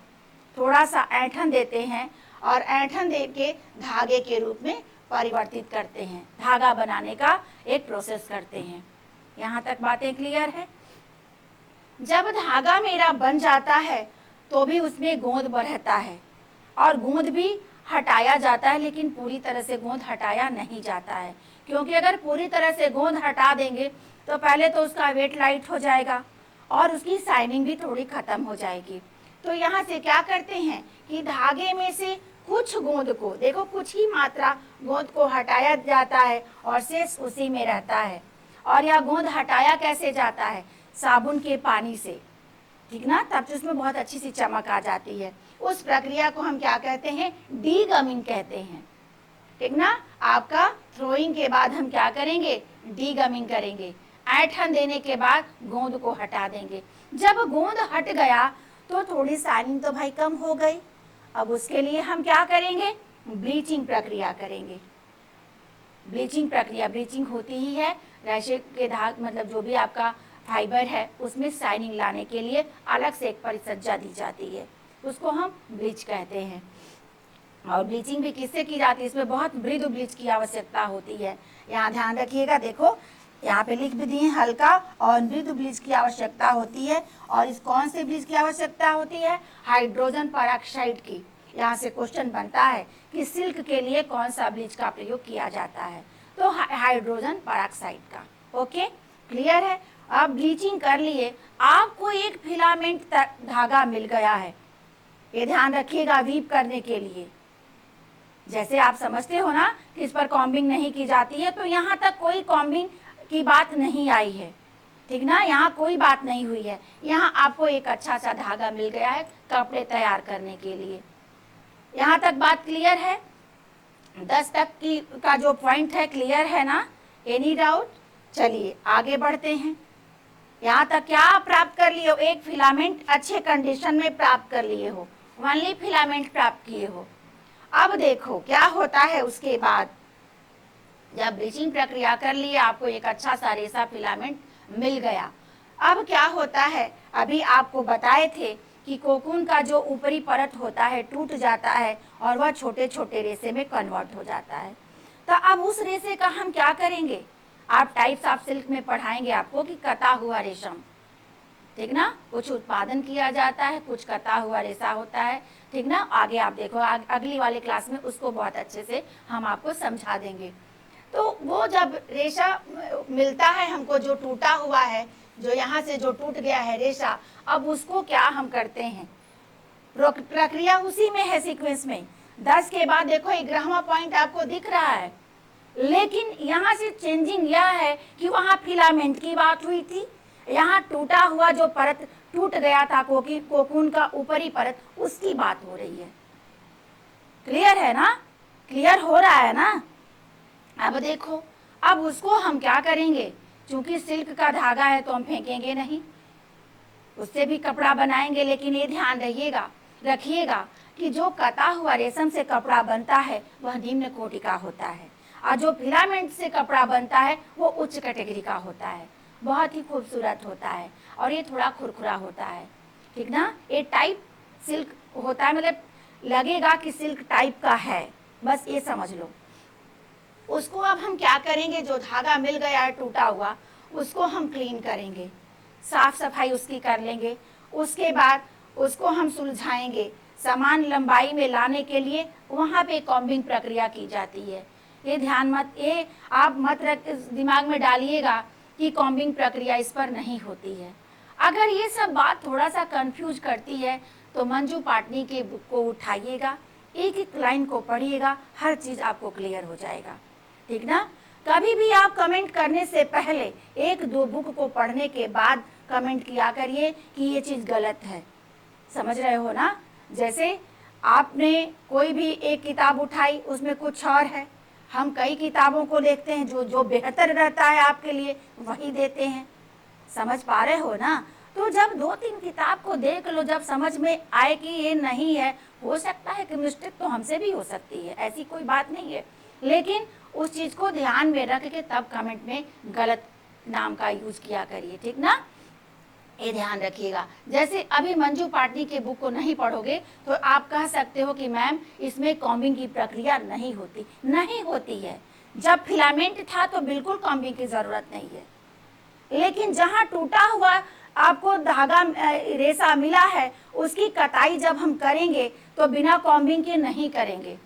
थोड़ा ऐंठन देते हैं और ऐंठन दे के धागे के रूप में परिवर्तित करते हैं, धागा बनाने का एक प्रोसेस करते हैं। यहाँ तक बातें क्लियर है? जब धागा मेरा बन जाता है तो भी उसमें गोंद रहता है और गोंद भी हटाया जाता है, लेकिन पूरी तरह से गोंद हटाया नहीं जाता है, क्योंकि अगर पूरी तरह से गोंद हटा देंगे तो पहले तो उसका वेट लाइट हो जाएगा और उसकी शाइनिंग भी थोड़ी खत्म हो जाएगी। तो यहाँ से क्या करते हैं कि धागे में से कुछ गोंद को, देखो कुछ ही मात्रा गोंद को हटाया जाता है और शेष उसी में रहता है। और यह गोंद हटाया कैसे जाता है? साबुन के पानी से। ठीक ना? तब तो उसमें बहुत अच्छी सी चमक आ जाती है। उस प्रक्रिया को हम क्या कहते हैं? डीगमिंग कहते हैं। ठीक ना? आपका थ्रोइंग के बाद हम क्या करेंगे? डीगमिंग करेंगे। ऐंठन देने के बाद गोंद को हटा देंगे। जब गोंद हट गया तो थोड़ी शाइनिंग तो भाई कम हो गई। अब उसके लिए हम क्या करेंगे? ब्लीचिंग प्रक्रिया करेंगे। ब्लीचिंग प्रक्रिया, ब्लीचिंग होती ही है रेशे के धाग, मतलब जो भी आपका फाइबर है उसमें शाइनिंग लाने के लिए अलग से एक परिचर्या दी जाती है, उसको हम ब्लीच कहते हैं। और ब्लीचिंग भी किससे की जाती है? इसमें बहुत मृदु ब्लीच की आवश्यकता होती है। यहाँ ध्यान रखिएगा, देखो यहाँ पे लिख भी दिए हल्का और मृदु ब्लीच की आवश्यकता होती है। और इस कौन से ब्लीच की आवश्यकता होती है? हाइड्रोजन पेरोक्साइड की। यहाँ से क्वेश्चन बनता है कि सिल्क के लिए कौन सा ब्लीच का प्रयोग किया जाता है? तो हाइड्रोजन पेरोक्साइड का। ओके, क्लियर है? अब ब्लीचिंग कर लिए, आपको एक फिलामेंट धागा मिल गया है, ये ध्यान रखिएगा वीव करने के लिए। जैसे आप समझते हो ना कि इस पर कॉम्बिंग नहीं की जाती है, तो यहाँ तक कोई कॉम्बिंग की बात नहीं आई है, ठीक ना, यहाँ कोई बात नहीं हुई है। यहाँ आपको एक अच्छा सा धागा मिल गया है कपड़े तैयार करने के लिए। यहाँ तक बात क्लियर है? 10 तक की का जो पॉइंट है क्लियर है ना? Any doubt? चलिए आगे बढ़ते हैं। यहाँ तक क्या प्राप्त कर लिए हो? एक फिलामेंट अच्छे कंडीशन में प्राप्त कर लिए हो, ओनली फिलामेंट प्राप्त किए हो। अब देखो क्या होता है उसके बाद, जब ब्लीचिंग प्रक्रिया कर लिए आपको एक अच्छा सा रेशा फिलामेंट मिल गया। अब क्या होता है, अभी आपको बताए थे कि कोकून का जो ऊपरी परत होता है टूट जाता है और वह छोटे छोटे रेशे में कन्वर्ट हो जाता है। तो अब उस रेशे का हम क्या करेंगे? आप टाइप्स ऑफ सिल्क में पढ़ाएंगे आपको कि कटा हुआ रेशम, ठीक ना, कुछ उत्पादन किया जाता है, कुछ कटा हुआ रेशा होता है, ठीक ना। आगे आप देखो अगली वाले क्लास में उसको बहुत अच्छे से हम आपको समझा देंगे। तो वो जब रेशा मिलता है हमको, जो टूटा हुआ है, जो यहाँ से जो टूट गया है रेशा, अब उसको क्या हम करते हैं? प्रक्रिया उसी में है सीक्वेंस में। 10 के बाद देखो 11वां पॉइंट आपको दिख रहा है, लेकिन यहाँ से चेंजिंग यह है कि वहाँ फिलामेंट की बात हुई थी, यहाँ टूटा हुआ जो परत टूट गया था कोकून का ऊपरी परत, उसकी बात हो रही है। क्लियर है ना? क्लियर हो रहा है ना? अब देखो, अब उसको हम क्या करेंगे? चूंकि सिल्क का धागा है तो हम फेंकेंगे नहीं, उससे भी कपड़ा बनाएंगे। लेकिन ये ध्यान रखिएगा कि जो कटा हुआ रेशम से कपड़ा बनता है वह निम्न कोटि का होता है, और जो फिलामेंट से कपड़ा बनता है वो उच्च कैटेगरी का होता है, बहुत ही खूबसूरत होता है और ये थोड़ा खुरखुरा होता है, ठीक ना। ये टाइप सिल्क होता है, मतलब लगेगा कि सिल्क टाइप का है, बस ये समझ लो। उसको अब हम क्या करेंगे? जो धागा मिल गया है टूटा हुआ, उसको हम क्लीन करेंगे, साफ सफाई उसकी कर लेंगे। उसके बाद उसको हम सुलझाएंगे, समान लंबाई में लाने के लिए वहाँ पे कॉम्बिंग प्रक्रिया की जाती है। ये ध्यान आप मत दिमाग में डालिएगा कि कॉम्बिंग प्रक्रिया इस पर नहीं होती है। अगर ये सब बात थोड़ा सा कंफ्यूज करती है तो मंजू पाटनी के बुक को उठाइएगा, एक एक लाइन को पढ़िएगा, हर चीज़ आपको क्लियर हो जाएगा, ठीक ना। कभी भी आप कमेंट करने से पहले 1-2 बुक को पढ़ने के बाद कमेंट किया करिए कि ये चीज़ गलत है। समझ रहे हो ना? जैसे आपने कोई भी एक किताब उठाई, उसमें कुछ और है, हम कई किताबों को देखते हैं, जो बेहतर रहता है आपके लिए वही देते हैं। समझ पा रहे हो ना? तो जब 2-3 किताब को देख लो, जब समझ में आए कि ये नहीं है, हो सकता है कि मिस्टेक तो हमसे भी हो सकती है, ऐसी कोई बात नहीं है, लेकिन उस चीज़ को ध्यान में रख के तब कमेंट में गलत नाम का यूज किया करिए, ठीक ना। ये ध्यान रखिएगा। जैसे अभी मंजू पाटनी के बुक को नहीं पढ़ोगे तो आप कह सकते हो कि मैम इसमें कॉम्बिंग की प्रक्रिया नहीं होती है। जब फिलामेंट था तो बिल्कुल कॉम्बिंग की जरूरत नहीं है, लेकिन जहाँ टूटा हुआ आपको धागा रेशा मिला है, उसकी कटाई जब हम करेंगे तो बिना कॉम्बिंग के नहीं करेंगे।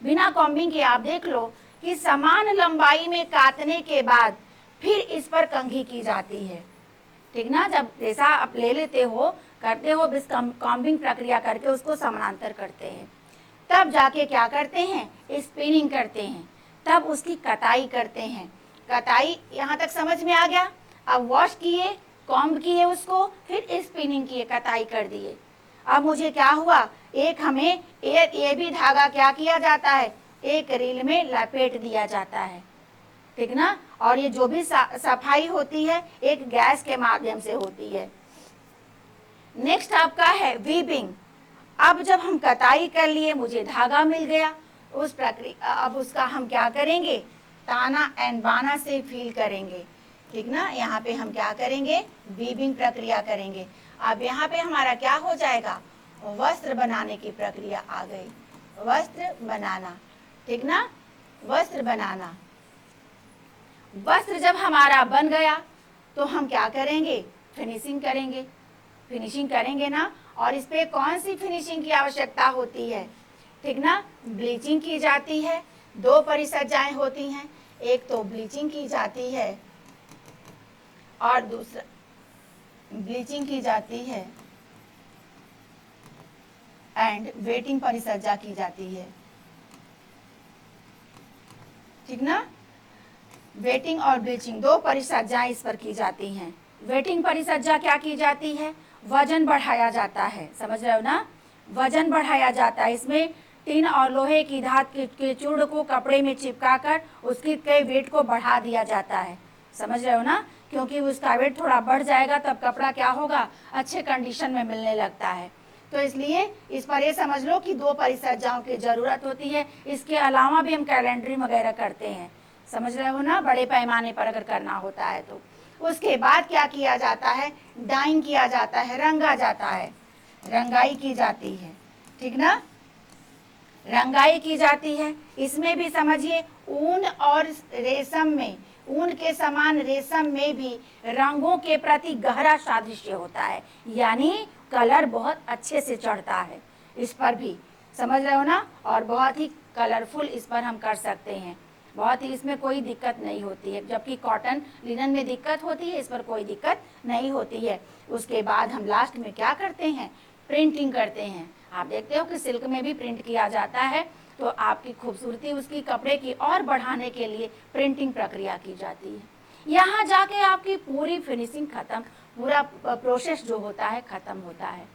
बिना कॉम्बिंग के आप देख लो कि समान लंबाई में काटने के बाद फिर इस पर कंघी की जाती है, ठीक ना। जब रेशा आप ले लेते हो, करते हो, बिस कॉम्बिंग प्रक्रिया करके उसको समानांतर करते हैं, तब जाके क्या करते हैं? स्पिनिंग करते हैं, तब उसकी कटाई करते हैं। कटाई यहाँ तक समझ में आ गया? अब वॉश किए, कॉम्ब किए उसको, फिर स्पिनिंग किए, कटाई कर दिए। अब मुझे क्या हुआ? एक हमें ये भी धागा क्या किया जाता है? एक रील में लपेट दिया जाता है, ठीक ना। और ये जो भी सफाई होती है एक गैस के माध्यम से होती है। नेक्स्ट आपका है वीविंग। अब जब हम कटाई कर लिए, मुझे धागा मिल गया, उस प्रक्रिया अब उसका हम क्या करेंगे? ताना एंड बाना से फील करेंगे, ठीक ना। यहाँ पे हम क्या करेंगे? वीविंग प्रक्रिया करेंगे। अब यहाँ पे हमारा क्या हो जाएगा? वस्त्र बनाने की प्रक्रिया आ गई, वस्त्र बनाना, ठीक ना, वस्त्र बनाना। वस्त्र जब हमारा बन गया तो हम क्या करेंगे, फिनिशिंग करेंगे। फिनिशिंग करेंगे ना, और इस पे कौन सी फिनिशिंग की आवश्यकता होती है, ठीक ना, ब्लीचिंग की जाती है। दो परिसज्जाएं होती हैं, एक तो ब्लीचिंग की जाती है और दूसरा ब्लीचिंग की जाती है एंड वेटिंग परिसज्जा की जाती है, ठीक ना। वेटिंग और ब्लीचिंग दो परिसज्जाएं इस पर की जाती हैं। वेटिंग परिसज्जा क्या की जाती है, वजन बढ़ाया जाता है, समझ रहे हो ना, वजन बढ़ाया जाता है। इसमें टिन और लोहे की धातु के चूर्ण को कपड़े में चिपकाकर उसकी के वेट को बढ़ा दिया जाता है, समझ रहे हो ना, क्योंकि उसका वेट थोड़ा बढ़ जाएगा तब कपड़ा क्या होगा, अच्छे कंडीशन में मिलने लगता है। तो इसलिए इस पर ये समझ लो कि दो परिसज्जाओं की जरूरत होती है। इसके अलावा भी हम कैलेंडरिंग वगैरह करते हैं, समझ रहे हो ना, बड़े पैमाने पर अगर करना होता है तो। उसके बाद क्या किया जाता है, डाइंग किया जाता है, रंगा जाता है, रंगाई की जाती है, ठीक ना, रंगाई की जाती है। इसमें भी समझिए ऊन और रेशम में, ऊन के समान रेशम में भी रंगों के प्रति गहरा सादृश्य होता है, यानी कलर बहुत अच्छे से चढ़ता है इस पर भी, समझ रहे हो ना, और बहुत ही कलरफुल इस पर हम कर सकते हैं, बहुत ही इसमें कोई दिक्कत नहीं होती है। जबकि कॉटन लिनन में दिक्कत होती है, इस पर कोई दिक्कत नहीं होती है। उसके बाद हम लास्ट में क्या करते हैं, प्रिंटिंग करते हैं। आप देखते हो कि सिल्क में भी प्रिंट किया जाता है, तो आपकी खूबसूरती उसकी कपड़े की और बढ़ाने के लिए प्रिंटिंग प्रक्रिया की जाती है। यहाँ जाके आपकी पूरी फिनिशिंग खत्म, पूरा प्रोसेस जो होता है खत्म होता है।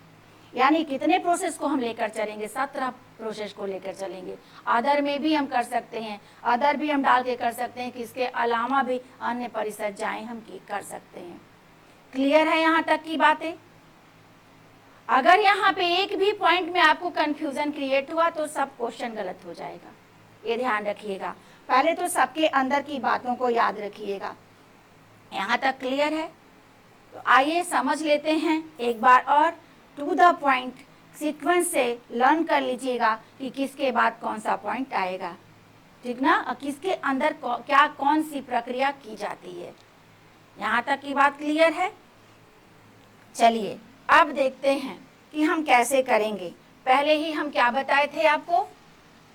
यानी कितने प्रोसेस को हम लेकर चलेंगे, 17 प्रोसेस को लेकर चलेंगे। अदर में भी हम कर सकते हैं, अदर भी हम डाल के कर सकते हैं कि इसके अलावा भी अन्य परिसज्जाएं हम कर सकते हैं। क्लियर है यहाँ तक की बातें। अगर यहाँ पे एक भी पॉइंट में आपको कंफ्यूजन क्रिएट हुआ तो सब क्वेश्चन गलत हो जाएगा, ये ध्यान रखिएगा। पहले तो सबके अंदर की बातों को याद रखिएगा। यहाँ तक क्लियर है, तो आइए समझ लेते हैं एक बार और, टू द पॉइंट सीक्वेंस से लर्न कर लीजिएगा कि किसके बाद कौन सा पॉइंट आएगा, ठीक ना, और किसके अंदर क्या कौन सी प्रक्रिया की जाती है। यहाँ तक की बात क्लियर है। चलिए अब देखते हैं कि हम कैसे करेंगे। पहले ही हम क्या बताए थे आपको,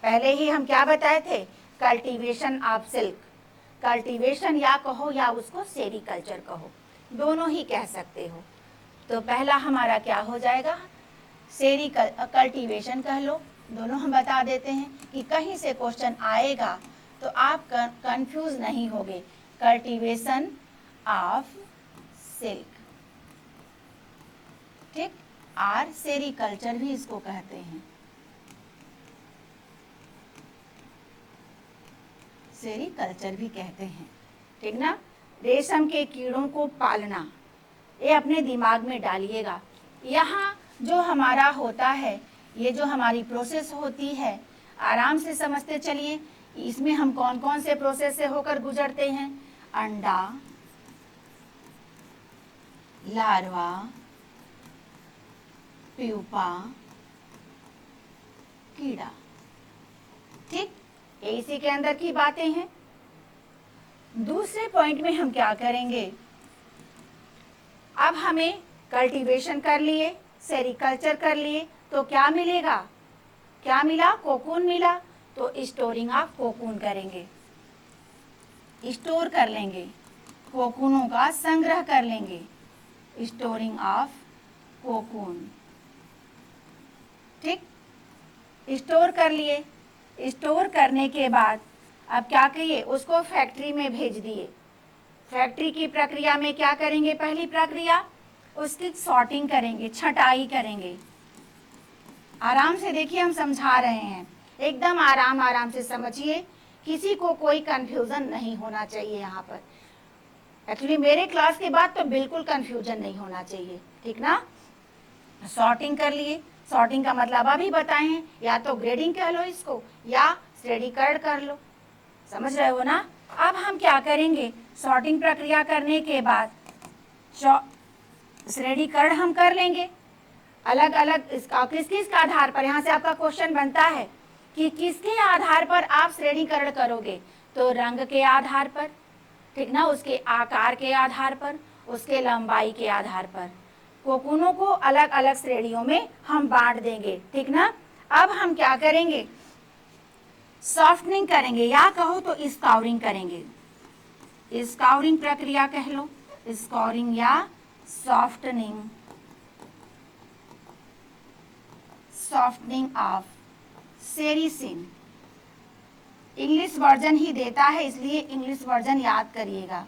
पहले ही हम क्या बताए थे, कल्टीवेशन ऑफ सिल्क। कल्टीवेशन या कहो या उसको सेरीकल्चर कहो, दोनों ही कह सकते हो। तो पहला हमारा क्या हो जाएगा, कल्टीवेशन कह लो, दोनों हम बता देते हैं कि कहीं से क्वेश्चन आएगा तो आप कंफ्यूज नहीं होगे। कल्टीवेशन ऑफ सिल्क, ठीक, आर सेरीकल्चर भी इसको कहते हैं, सेरीकल्चर भी कहते हैं, ठीक ना। रेशम के कीड़ों को पालना, ये अपने दिमाग में डालिएगा। यहाँ जो हमारा होता है, ये जो हमारी प्रोसेस होती है, आराम से समझते चलिए। इसमें हम कौन कौन से प्रोसेस से होकर गुजरते हैं, अंडा, लार्वा, प्यूपा, कीड़ा, ठीक, ये इसी के अंदर की बातें हैं। दूसरे पॉइंट में हम क्या करेंगे, अब हमें कल्टीवेशन कर लिए, सेरीकल्चर कर लिए, तो क्या मिलेगा, क्या मिला, कोकून मिला। तो स्टोरिंग ऑफ कोकून करेंगे, स्टोर कर लेंगे, कोकूनों का संग्रह कर लेंगे, स्टोरिंग ऑफ कोकून, ठीक, स्टोर कर लिए। स्टोर करने के बाद अब क्या किए, उसको फैक्ट्री में भेज दिए। फैक्ट्री की प्रक्रिया में क्या करेंगे, पहली प्रक्रिया उसकी सॉर्टिंग करेंगे, छटाई करेंगे। आराम से देखिए, हम समझा रहे हैं, एकदम आराम आराम से समझिए, किसी को कोई कंफ्यूजन नहीं होना चाहिए यहाँ पर। एक्चुअली मेरे क्लास के बाद तो बिल्कुल कंफ्यूजन नहीं होना चाहिए, ठीक ना। सॉर्टिंग कर लिए, सॉर्टिंग का मतलब अभी बताए हैं, या तो ग्रेडिंग कह लो इसको या श्रेणीकरण कर लो, समझ रहे हो ना। अब हम क्या करेंगे, सॉर्टिंग प्रक्रिया करने के बाद श्रेणीकरण हम कर लेंगे, अलग अलग इसका किस किस का आधार पर। यहाँ से आपका क्वेश्चन बनता है कि किसके आधार पर आप श्रेणीकरण करोगे, तो रंग के आधार पर, ठीक ना, उसके आकार के आधार पर, उसके लंबाई के आधार पर कोकूनों को अलग अलग श्रेणियों में हम बांट देंगे, ठीक ना। अब हम क्या करेंगे, सॉफ्टनिंग करेंगे या कहो तो स्काउरिंग करेंगे। स्काउरिंग प्रक्रिया कह लो, स्काउरिंग या softening, softening of sericin. English version ही देता है, इसलिए इंग्लिश वर्जन याद करिएगा,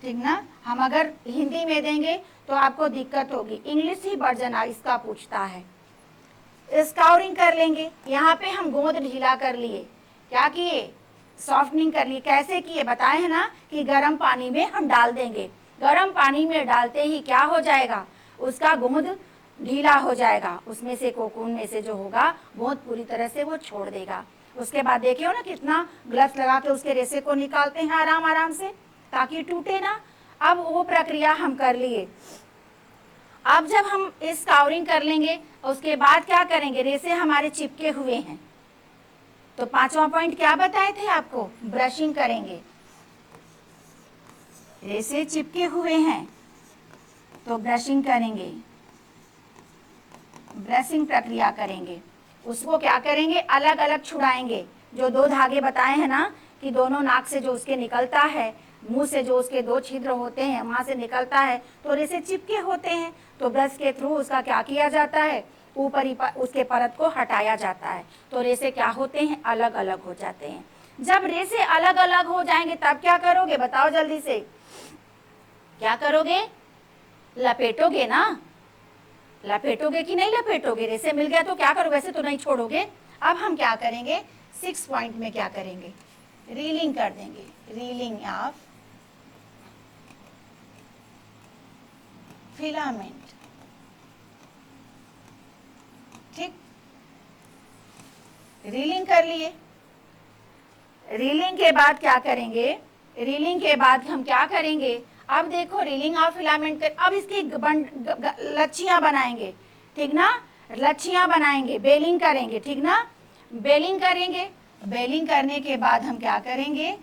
ठीक ना। हम अगर हिंदी में देंगे तो आपको दिक्कत होगी, इंग्लिश ही वर्जन इसका पूछता है। स्काउरिंग कर लेंगे, यहाँ पे हम गोंद ढीला कर लिए, क्या किए, सॉफ्टनिंग कर लिए। कैसे किए बताए हैं ना कि गर्म पानी में हम डाल देंगे, गर्म पानी में डालते ही क्या हो जाएगा, उसका गोंद ढीला हो जाएगा, उसमें से कोकून में से जो होगा गोंद पूरी तरह से वो छोड़ देगा। उसके बाद देखिए ना कितना ग्लव्स लगा के उसके रेशे को निकालते हैं आराम आराम से ताकि टूटे ना। अब वो प्रक्रिया हम कर लिए। अब जब हम इस कावरिंग कर लेंगे उसके बाद क्या करेंगे, रेशे हमारे चिपके हुए हैं तो पांचवा पॉइंट क्या बताए थे आपको, ब्रशिंग करेंगे। रेशे चिपके हुए हैं तो ब्रशिंग करेंगे, ब्रशिंग प्रक्रिया करेंगे। उसको क्या करेंगे, अलग अलग छुड़ाएंगे। जो दो धागे बताए हैं ना कि दोनों नाक से जो उसके निकलता है, मुंह से जो उसके दो छिद्र होते हैं वहां से निकलता है तो रेशे चिपके होते हैं, तो ब्रश के थ्रू उसका क्या किया जाता है, ऊपरी उसके परत को हटाया जाता है तो रेशे क्या होते हैं, अलग अलग हो जाते हैं। जब रेशे अलग अलग हो जाएंगे तब क्या करोगे बताओ जल्दी से, क्या करोगे, लपेटोगे ना, लपेटोगे कि नहीं लपेटोगे, रेशे मिल गया तो क्या करोगे, वैसे तो नहीं छोड़ोगे। अब हम क्या करेंगे, 6 पॉइंट में क्या करेंगे, रीलिंग कर देंगे, रीलिंग ऑफ फिलामेंट, ठीक। रीलिंग कर लिए, रीलिंग के बाद क्या करेंगे, रीलिंग के बाद हम क्या करेंगे, अब देखो रीलिंग ऑफ फिलामेंट कर, अब इसकी लच्छियां बनाएंगे, ठीक ना, लच्छियां बनाएंगे, बेलिंग करेंगे, ठीक ना, बेलिंग करेंगे। बेलिंग करने के बाद हम क्या करेंगे,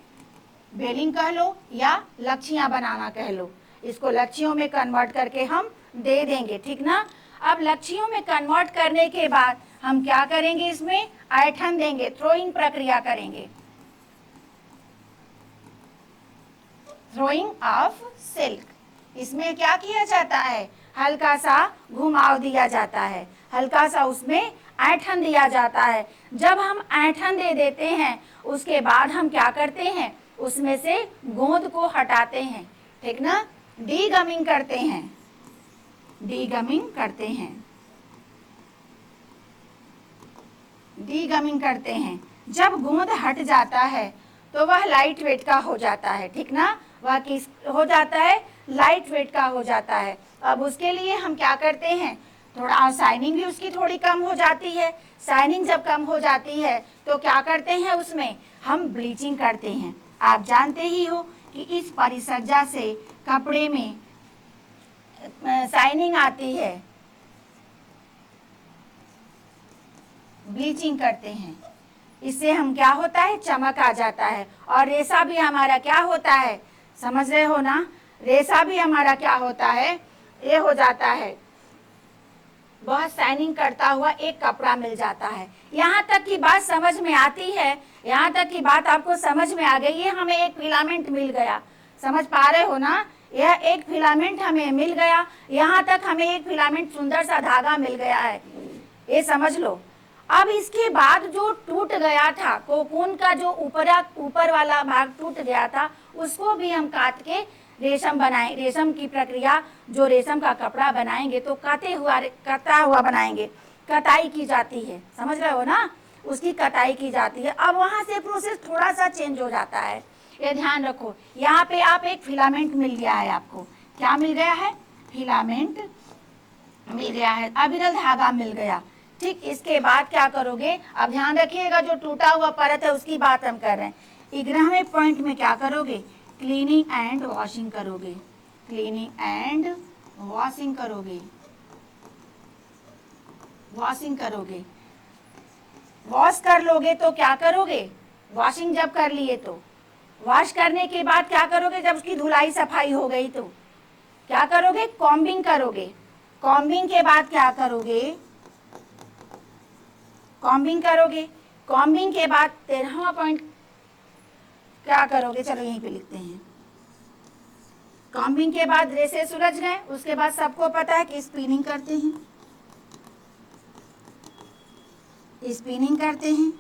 बेलिंग कह लो या लच्छियां बनाना कह लो, इसको लच्छियों में कन्वर्ट करके हम दे देंगे, ठीक ना। अब लच्छियों में कन्वर्ट करने के बाद हम क्या करेंगे, इसमें ऐठन देंगे, थ्रोइंग प्रक्रिया करेंगे, थ्रोइंग ऑफ सिल्क। इसमें क्या किया जाता है, हल्का सा घुमाव दिया जाता है, हल्का सा उसमें ऐठन दिया जाता है। जब हम ऐठन दे देते हैं उसके बाद हम क्या करते हैं, उसमें से गोंद को हटाते हैं, ठीक ना, डीगमिंग करते हैं, डीगमिंग करते हैं, डीगमिंग करते हैं। जब गोंद हट जाता है तो वह लाइट वेट का हो जाता है, ठीक ना, वह किस हो जाता है, लाइट वेट का हो जाता है। अब उसके लिए हम क्या करते हैं, थोड़ा शाइनिंग भी उसकी थोड़ी कम हो जाती है। शाइनिंग जब कम हो जाती है तो क्या करते हैं, उसमें हम ब्लीचिंग करते हैं। आप जानते ही हो कि इस परिसज्जा से कपड़े में शाइनिंग आती है, ब्लीचिंग करते हैं, इससे हम क्या होता है, चमक आ जाता है। और रेशा भी हमारा क्या होता है, समझ रहे हो ना, रेशा भी हमारा क्या होता है, ये हो जाता है, बहुत शाइनिंग करता हुआ एक कपड़ा मिल जाता है। यहाँ तक की बात समझ में आती है, यहाँ तक की बात आपको समझ में आ गई है, हमें एक फिलामेंट मिल गया, समझ पा रहे हो ना, यह एक फिलामेंट हमें मिल गया, यहाँ तक हमें एक फिलामेंट सुंदर सा धागा मिल गया है, ये समझ लो। अब इसके बाद जो टूट गया था, कोकून का जो ऊपर वाला भाग टूट गया था, उसको भी हम काट के रेशम बनाए, रेशम की प्रक्रिया, जो रेशम का कपड़ा बनाएंगे तो कटा हुआ बनाएंगे, कटाई की जाती है, समझ रहे हो ना, उसकी कटाई की जाती है। अब वहां से प्रोसेस थोड़ा सा चेंज हो जाता है, ये ध्यान रखो। यहाँ पे आप एक फिलामेंट मिल गया है, आपको क्या मिल गया है, फिलामेंट मिल गया है, अविरल धागा मिल गया, ठीक। इसके बाद क्या करोगे, अब ध्यान रखिएगा, जो टूटा हुआ परत है उसकी बात हम कर रहे हैं। 11वें पॉइंट में क्या करोगे, क्लीनिंग एंड वॉशिंग करोगे, क्लीनिंग एंड वॉशिंग करोगे, वॉशिंग करोगे। वॉश कर लोगे तो क्या करोगे, वॉशिंग जब कर लिए तो वॉश करने के बाद क्या करोगे, जब उसकी धुलाई सफाई हो गई तो क्या करोगे, कॉम्बिंग करोगे। कॉम्बिंग के बाद क्या करोगे, कॉम्बिंग करोगे। कॉम्बिंग के बाद 13वां पॉइंट क्या करोगे, चलो यहीं पे लिखते हैं। कॉम्बिंग के बाद रेसे सुलझ गए, उसके बाद सबको पता है कि स्पिनिंग करते हैं, स्पिनिंग करते हैं।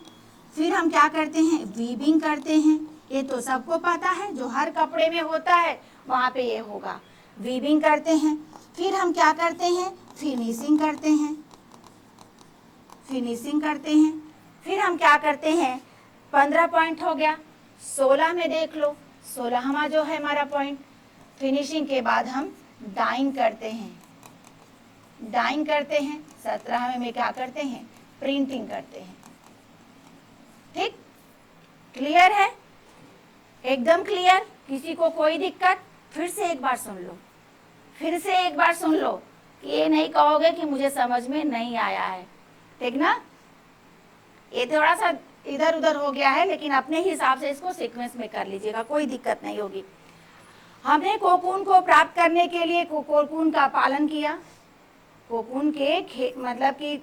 फिर हम क्या करते हैं, वीविंग करते हैं। ये तो सबको पता है, जो हर कपड़े में होता है वहाँ पे ये होगा, वीविंग करते हैं। फिर हम क्या करते हैं, फिनिशिंग करते हैं, फिनिशिंग करते हैं। फिर हम क्या करते हैं, 15 पॉइंट हो गया। 16 में देख लो, 16वां जो है हमारा पॉइंट, फिनिशिंग के बाद हम डाइंग करते हैं, डाइंग करते हैं। 17वें में क्या करते हैं, प्रिंटिंग करते हैं। ठीक, क्लियर है, एकदम क्लियर, किसी को कोई दिक्कत? फिर से एक बार सुन लो, फिर से एक बार सुन लो, कि ये नहीं कहोगे कि मुझे समझ में नहीं आया है, ठीक ना। ये थोड़ा सा इधर उधर हो गया है, लेकिन अपने हिसाब से इसको सीक्वेंस में कर लीजिएगा, कोई दिक्कत नहीं होगी। हमने कोकून को प्राप्त करने के लिए कोकून का पालन किया, कोकून के मतलब कि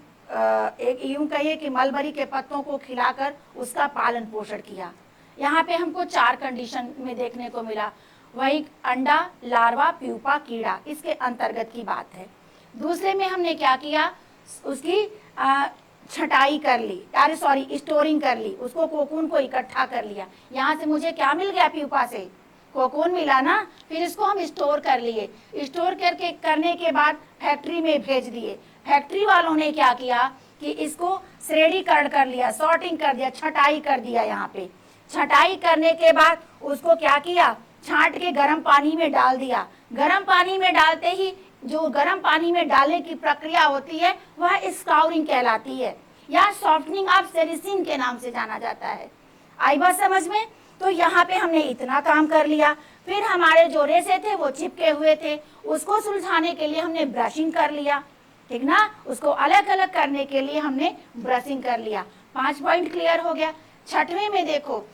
एक यूं कहिए कि मलबरी के पत्तों को खिलाकर उसका पालन पोषण किया। यहाँ पे हमको 4 कंडीशन में देखने को मिला, वही अंडा, लार्वा, प्यूपा, कीड़ा, इसके अंतर्गत की बात है। दूसरे में हमने क्या किया, उसकी छटाई कर ली, अरे सॉरी स्टोरिंग कर ली, उसको कोकून को इकट्ठा कर लिया। यहाँ से मुझे क्या मिल गया, प्यूपा से कोकून मिला ना, फिर इसको हम स्टोर कर लिए। स्टोर करने के बाद फैक्ट्री में भेज दिए। फैक्ट्री वालों ने क्या किया कि इसको श्रेणीकरण कर लिया, सॉर्टिंग कर दिया, छटाई कर दिया। यहाँ पे छटाई करने के बाद उसको क्या किया, छांट के गर्म पानी में डाल दिया। गर्म पानी में डालते ही जो गर्म पानी में डालने की प्रक्रिया होती है वह स्काउरिंग कहलाती है, या सॉफ्टनिंग ऑफ सेरिसिन के नाम से जाना जाता है। आई बात समझ में? तो यहाँ पे हमने इतना काम कर लिया। फिर हमारे जो रेसे थे वो चिपके हुए थे, उसको सुलझाने के लिए हमने ब्रशिंग कर लिया, ठीक ना, उसको अलग अलग करने के लिए हमने ब्रशिंग कर लिया। 5 पॉइंट क्लियर हो गया। 6वें में देखो,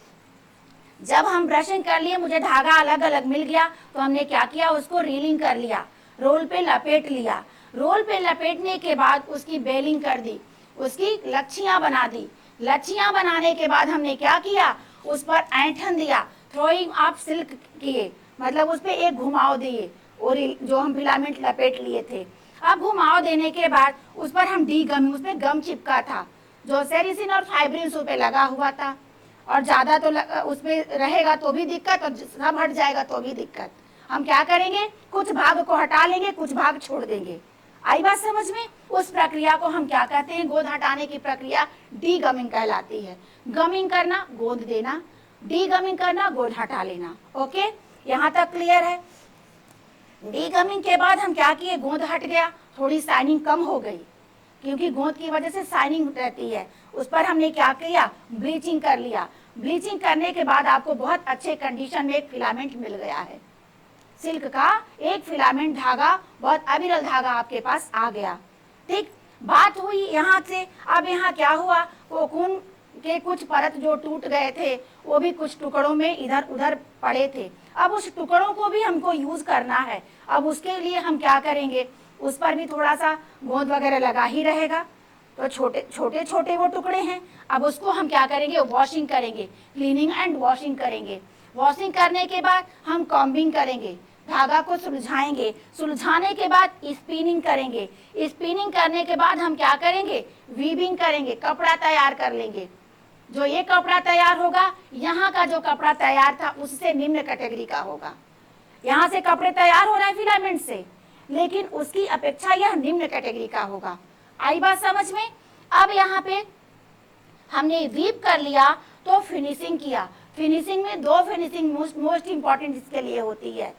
जब हम ब्रशिंग कर लिए, मुझे धागा अलग अलग मिल गया, तो हमने क्या किया, उसको रीलिंग कर लिया, रोल पे लपेट लिया। रोल पे लपेटने के बाद उसकी बेलिंग कर दी, उसकी लच्छियां बना दी। लच्छियां बनाने के बाद हमने क्या किया, उस पर ऐंठन दिया, थ्रोइंग ऑफ सिल्क किए, मतलब उस पर एक घुमाव दिए, और जो हम फिलामेंट लपेट लिए थे। अब घुमाव देने के बाद उस पर हम डी गम, उसमें गम चिपका था, जो सेरिसिन और फाइब्रिन उस पे लगा हुआ था, और ज़्यादा तो उसमें रहेगा तो भी दिक्कत, और सब हट जाएगा तो भी दिक्कत। हम क्या करेंगे, कुछ भाग को हटा लेंगे, कुछ भाग छोड़ देंगे। आई बात समझ में? उस प्रक्रिया को हम क्या कहते हैं, गोंद हटाने की प्रक्रिया डी गमिंग कहलाती है। गमिंग करना, गोंद देना, डी गमिंग करना, गोंद हटा लेना। ओके, यहाँ तक क्लियर है। डी गमिंग के बाद हम क्या किए, गोंद हट गया, थोड़ी शाइनिंग कम हो गई, क्योंकि गोंद की वजह से शाइनिंग रहती है। उस पर हमने क्या किया, ब्लीचिंग कर लिया। ब्लीचिंग करने के बाद आपको बहुत अच्छे कंडीशन में एक फिलामेंट मिल गया है, सिल्क का एक फिलामेंट धागा, बहुत अविरल धागा आपके पास आ गया। ठीक, बात हुई यहाँ से। अब यहाँ क्या हुआ, कोकून के कुछ परत जो टूट गए थे, वो भी कुछ टुकड़ों में इधर उधर पड़े थे। अब उस टुकड़ों को भी हमको यूज करना है। अब उसके लिए हम क्या करेंगे, उस पर भी थोड़ा सा गोंद वगैरह लगा ही रहेगा, तो छोटे छोटे छोटे वो टुकड़े हैं। अब उसको हम क्या करेंगे, वॉशिंग करेंगे, क्लीनिंग एंड वॉशिंग करेंगे। वॉशिंग करने के बाद हम कॉम्बिंग करेंगे, धागा को सुलझाएंगे, सुलझाने के बाद स्पिनिंग करेंगे, स्पिनिंग करने के बाद हम क्या करेंगे, वीविंग करेंगे, कपड़ा तैयार कर लेंगे। जो ये कपड़ा तैयार होगा, यहाँ का जो कपड़ा तैयार था उससे निम्न कैटेगरी का होगा। यहाँ से कपड़े तैयार हो रहे हैं फिलामेंट से, लेकिन उसकी अपेक्षा यह निम्न कैटेगरी का होगा। आई बात समझ में? अब यहाँ पे हमने वीव कर लिया तो फिनिशिंग किया। फिनिशिंग में 2 फिनिशिंग मोस्ट इंपॉर्टेंट इसके लिए होती है,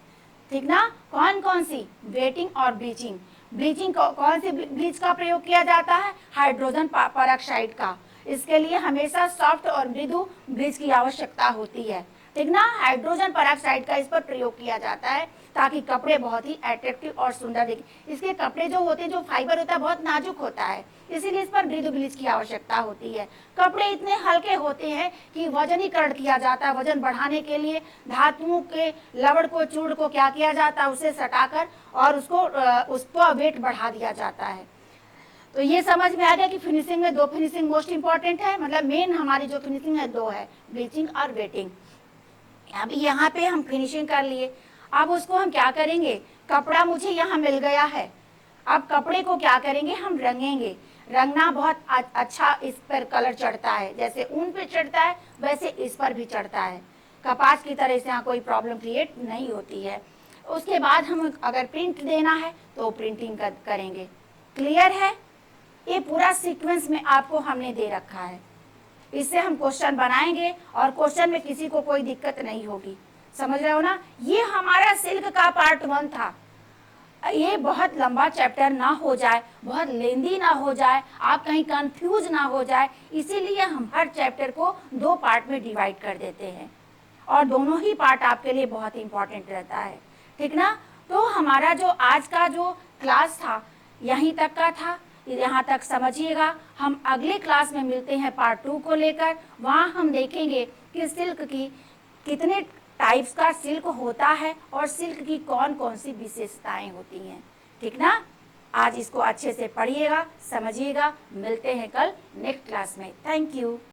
ठीक ना। कौन कौन सी, वेटिंग और ब्लीचिंग। ब्लीचिंग कौन सी ब्लीच का प्रयोग किया जाता है, हाइड्रोजन पेरोक्साइड का। इसके लिए हमेशा सॉफ्ट और मृदु ब्लीच की आवश्यकता होती है, ठीक ना। हाइड्रोजन पेरोक्साइड का इस पर प्रयोग किया जाता है ताकि कपड़े बहुत ही अट्रैक्टिव और सुंदर दिखे। इसके कपड़े जो होते हैं, जो फाइबर होता है, बहुत नाजुक होता है, इसीलिए इस पर ब्रीद ब्लीच की आवश्यकता होती है। कपड़े इतने हल्के होते हैं कि वजनीकरण किया जाता है। वजन बढ़ाने के लिए धातुओं के लवड़ को, चूड़ को क्या किया जाता है, उसे सटाकर और उसको वेट बढ़ा दिया जाता है। तो ये समझ में आ गया कि फिनिशिंग में 2 फिनिशिंग मोस्ट इंपॉर्टेंट है, मतलब मेन हमारी जो फिनिशिंग है 2 है, ब्लीचिंग और वेटिंग। अब यहाँ पे हम फिनिशिंग कर लिए, अब उसको हम क्या करेंगे, कपड़ा मुझे यहाँ मिल गया है, अब कपड़े को क्या करेंगे, हम रंगेंगे। रंगना बहुत अच्छा इस पर कलर चढ़ता है, जैसे ऊन पे चढ़ता है वैसे इस पर भी चढ़ता है। कपास की तरह से यहाँ कोई प्रॉब्लम क्रिएट नहीं होती है। उसके बाद हम अगर प्रिंट देना है तो प्रिंटिंग करेंगे। क्लियर है? ये पूरा सीक्वेंस में आपको हमने दे रखा है। इससे हम क्वेश्चन बनाएंगे और क्वेश्चन में किसी को कोई दिक्कत नहीं होगी। समझ रहे हो ना? ये हमारा सिल्क का पार्ट 1 था। ये बहुत लंबा चैप्टर ना हो जाए, बहुत लेंदी ना हो जाए, आप कहीं कंफ्यूज ना हो जाए, इसीलिए हम हर चैप्टर को 2 पार्ट में डिवाइड कर देते हैं और दोनों ही पार्ट आपके लिए बहुत इंपॉर्टेंट रहता है। ठीक ना? तो हमारा जो आज का जो क्लास था यहीं तक का था, यहाँ तक समझिएगा। हम अगले क्लास में मिलते हैं पार्ट 2 को लेकर। वहाँ हम देखेंगे कि सिल्क की कितने टाइप्स का सिल्क होता है और सिल्क की कौन कौन सी विशेषताएं होती हैं। ठीक ना? आज इसको अच्छे से पढ़िएगा, समझिएगा। मिलते हैं कल नेक्स्ट क्लास में। Thank you.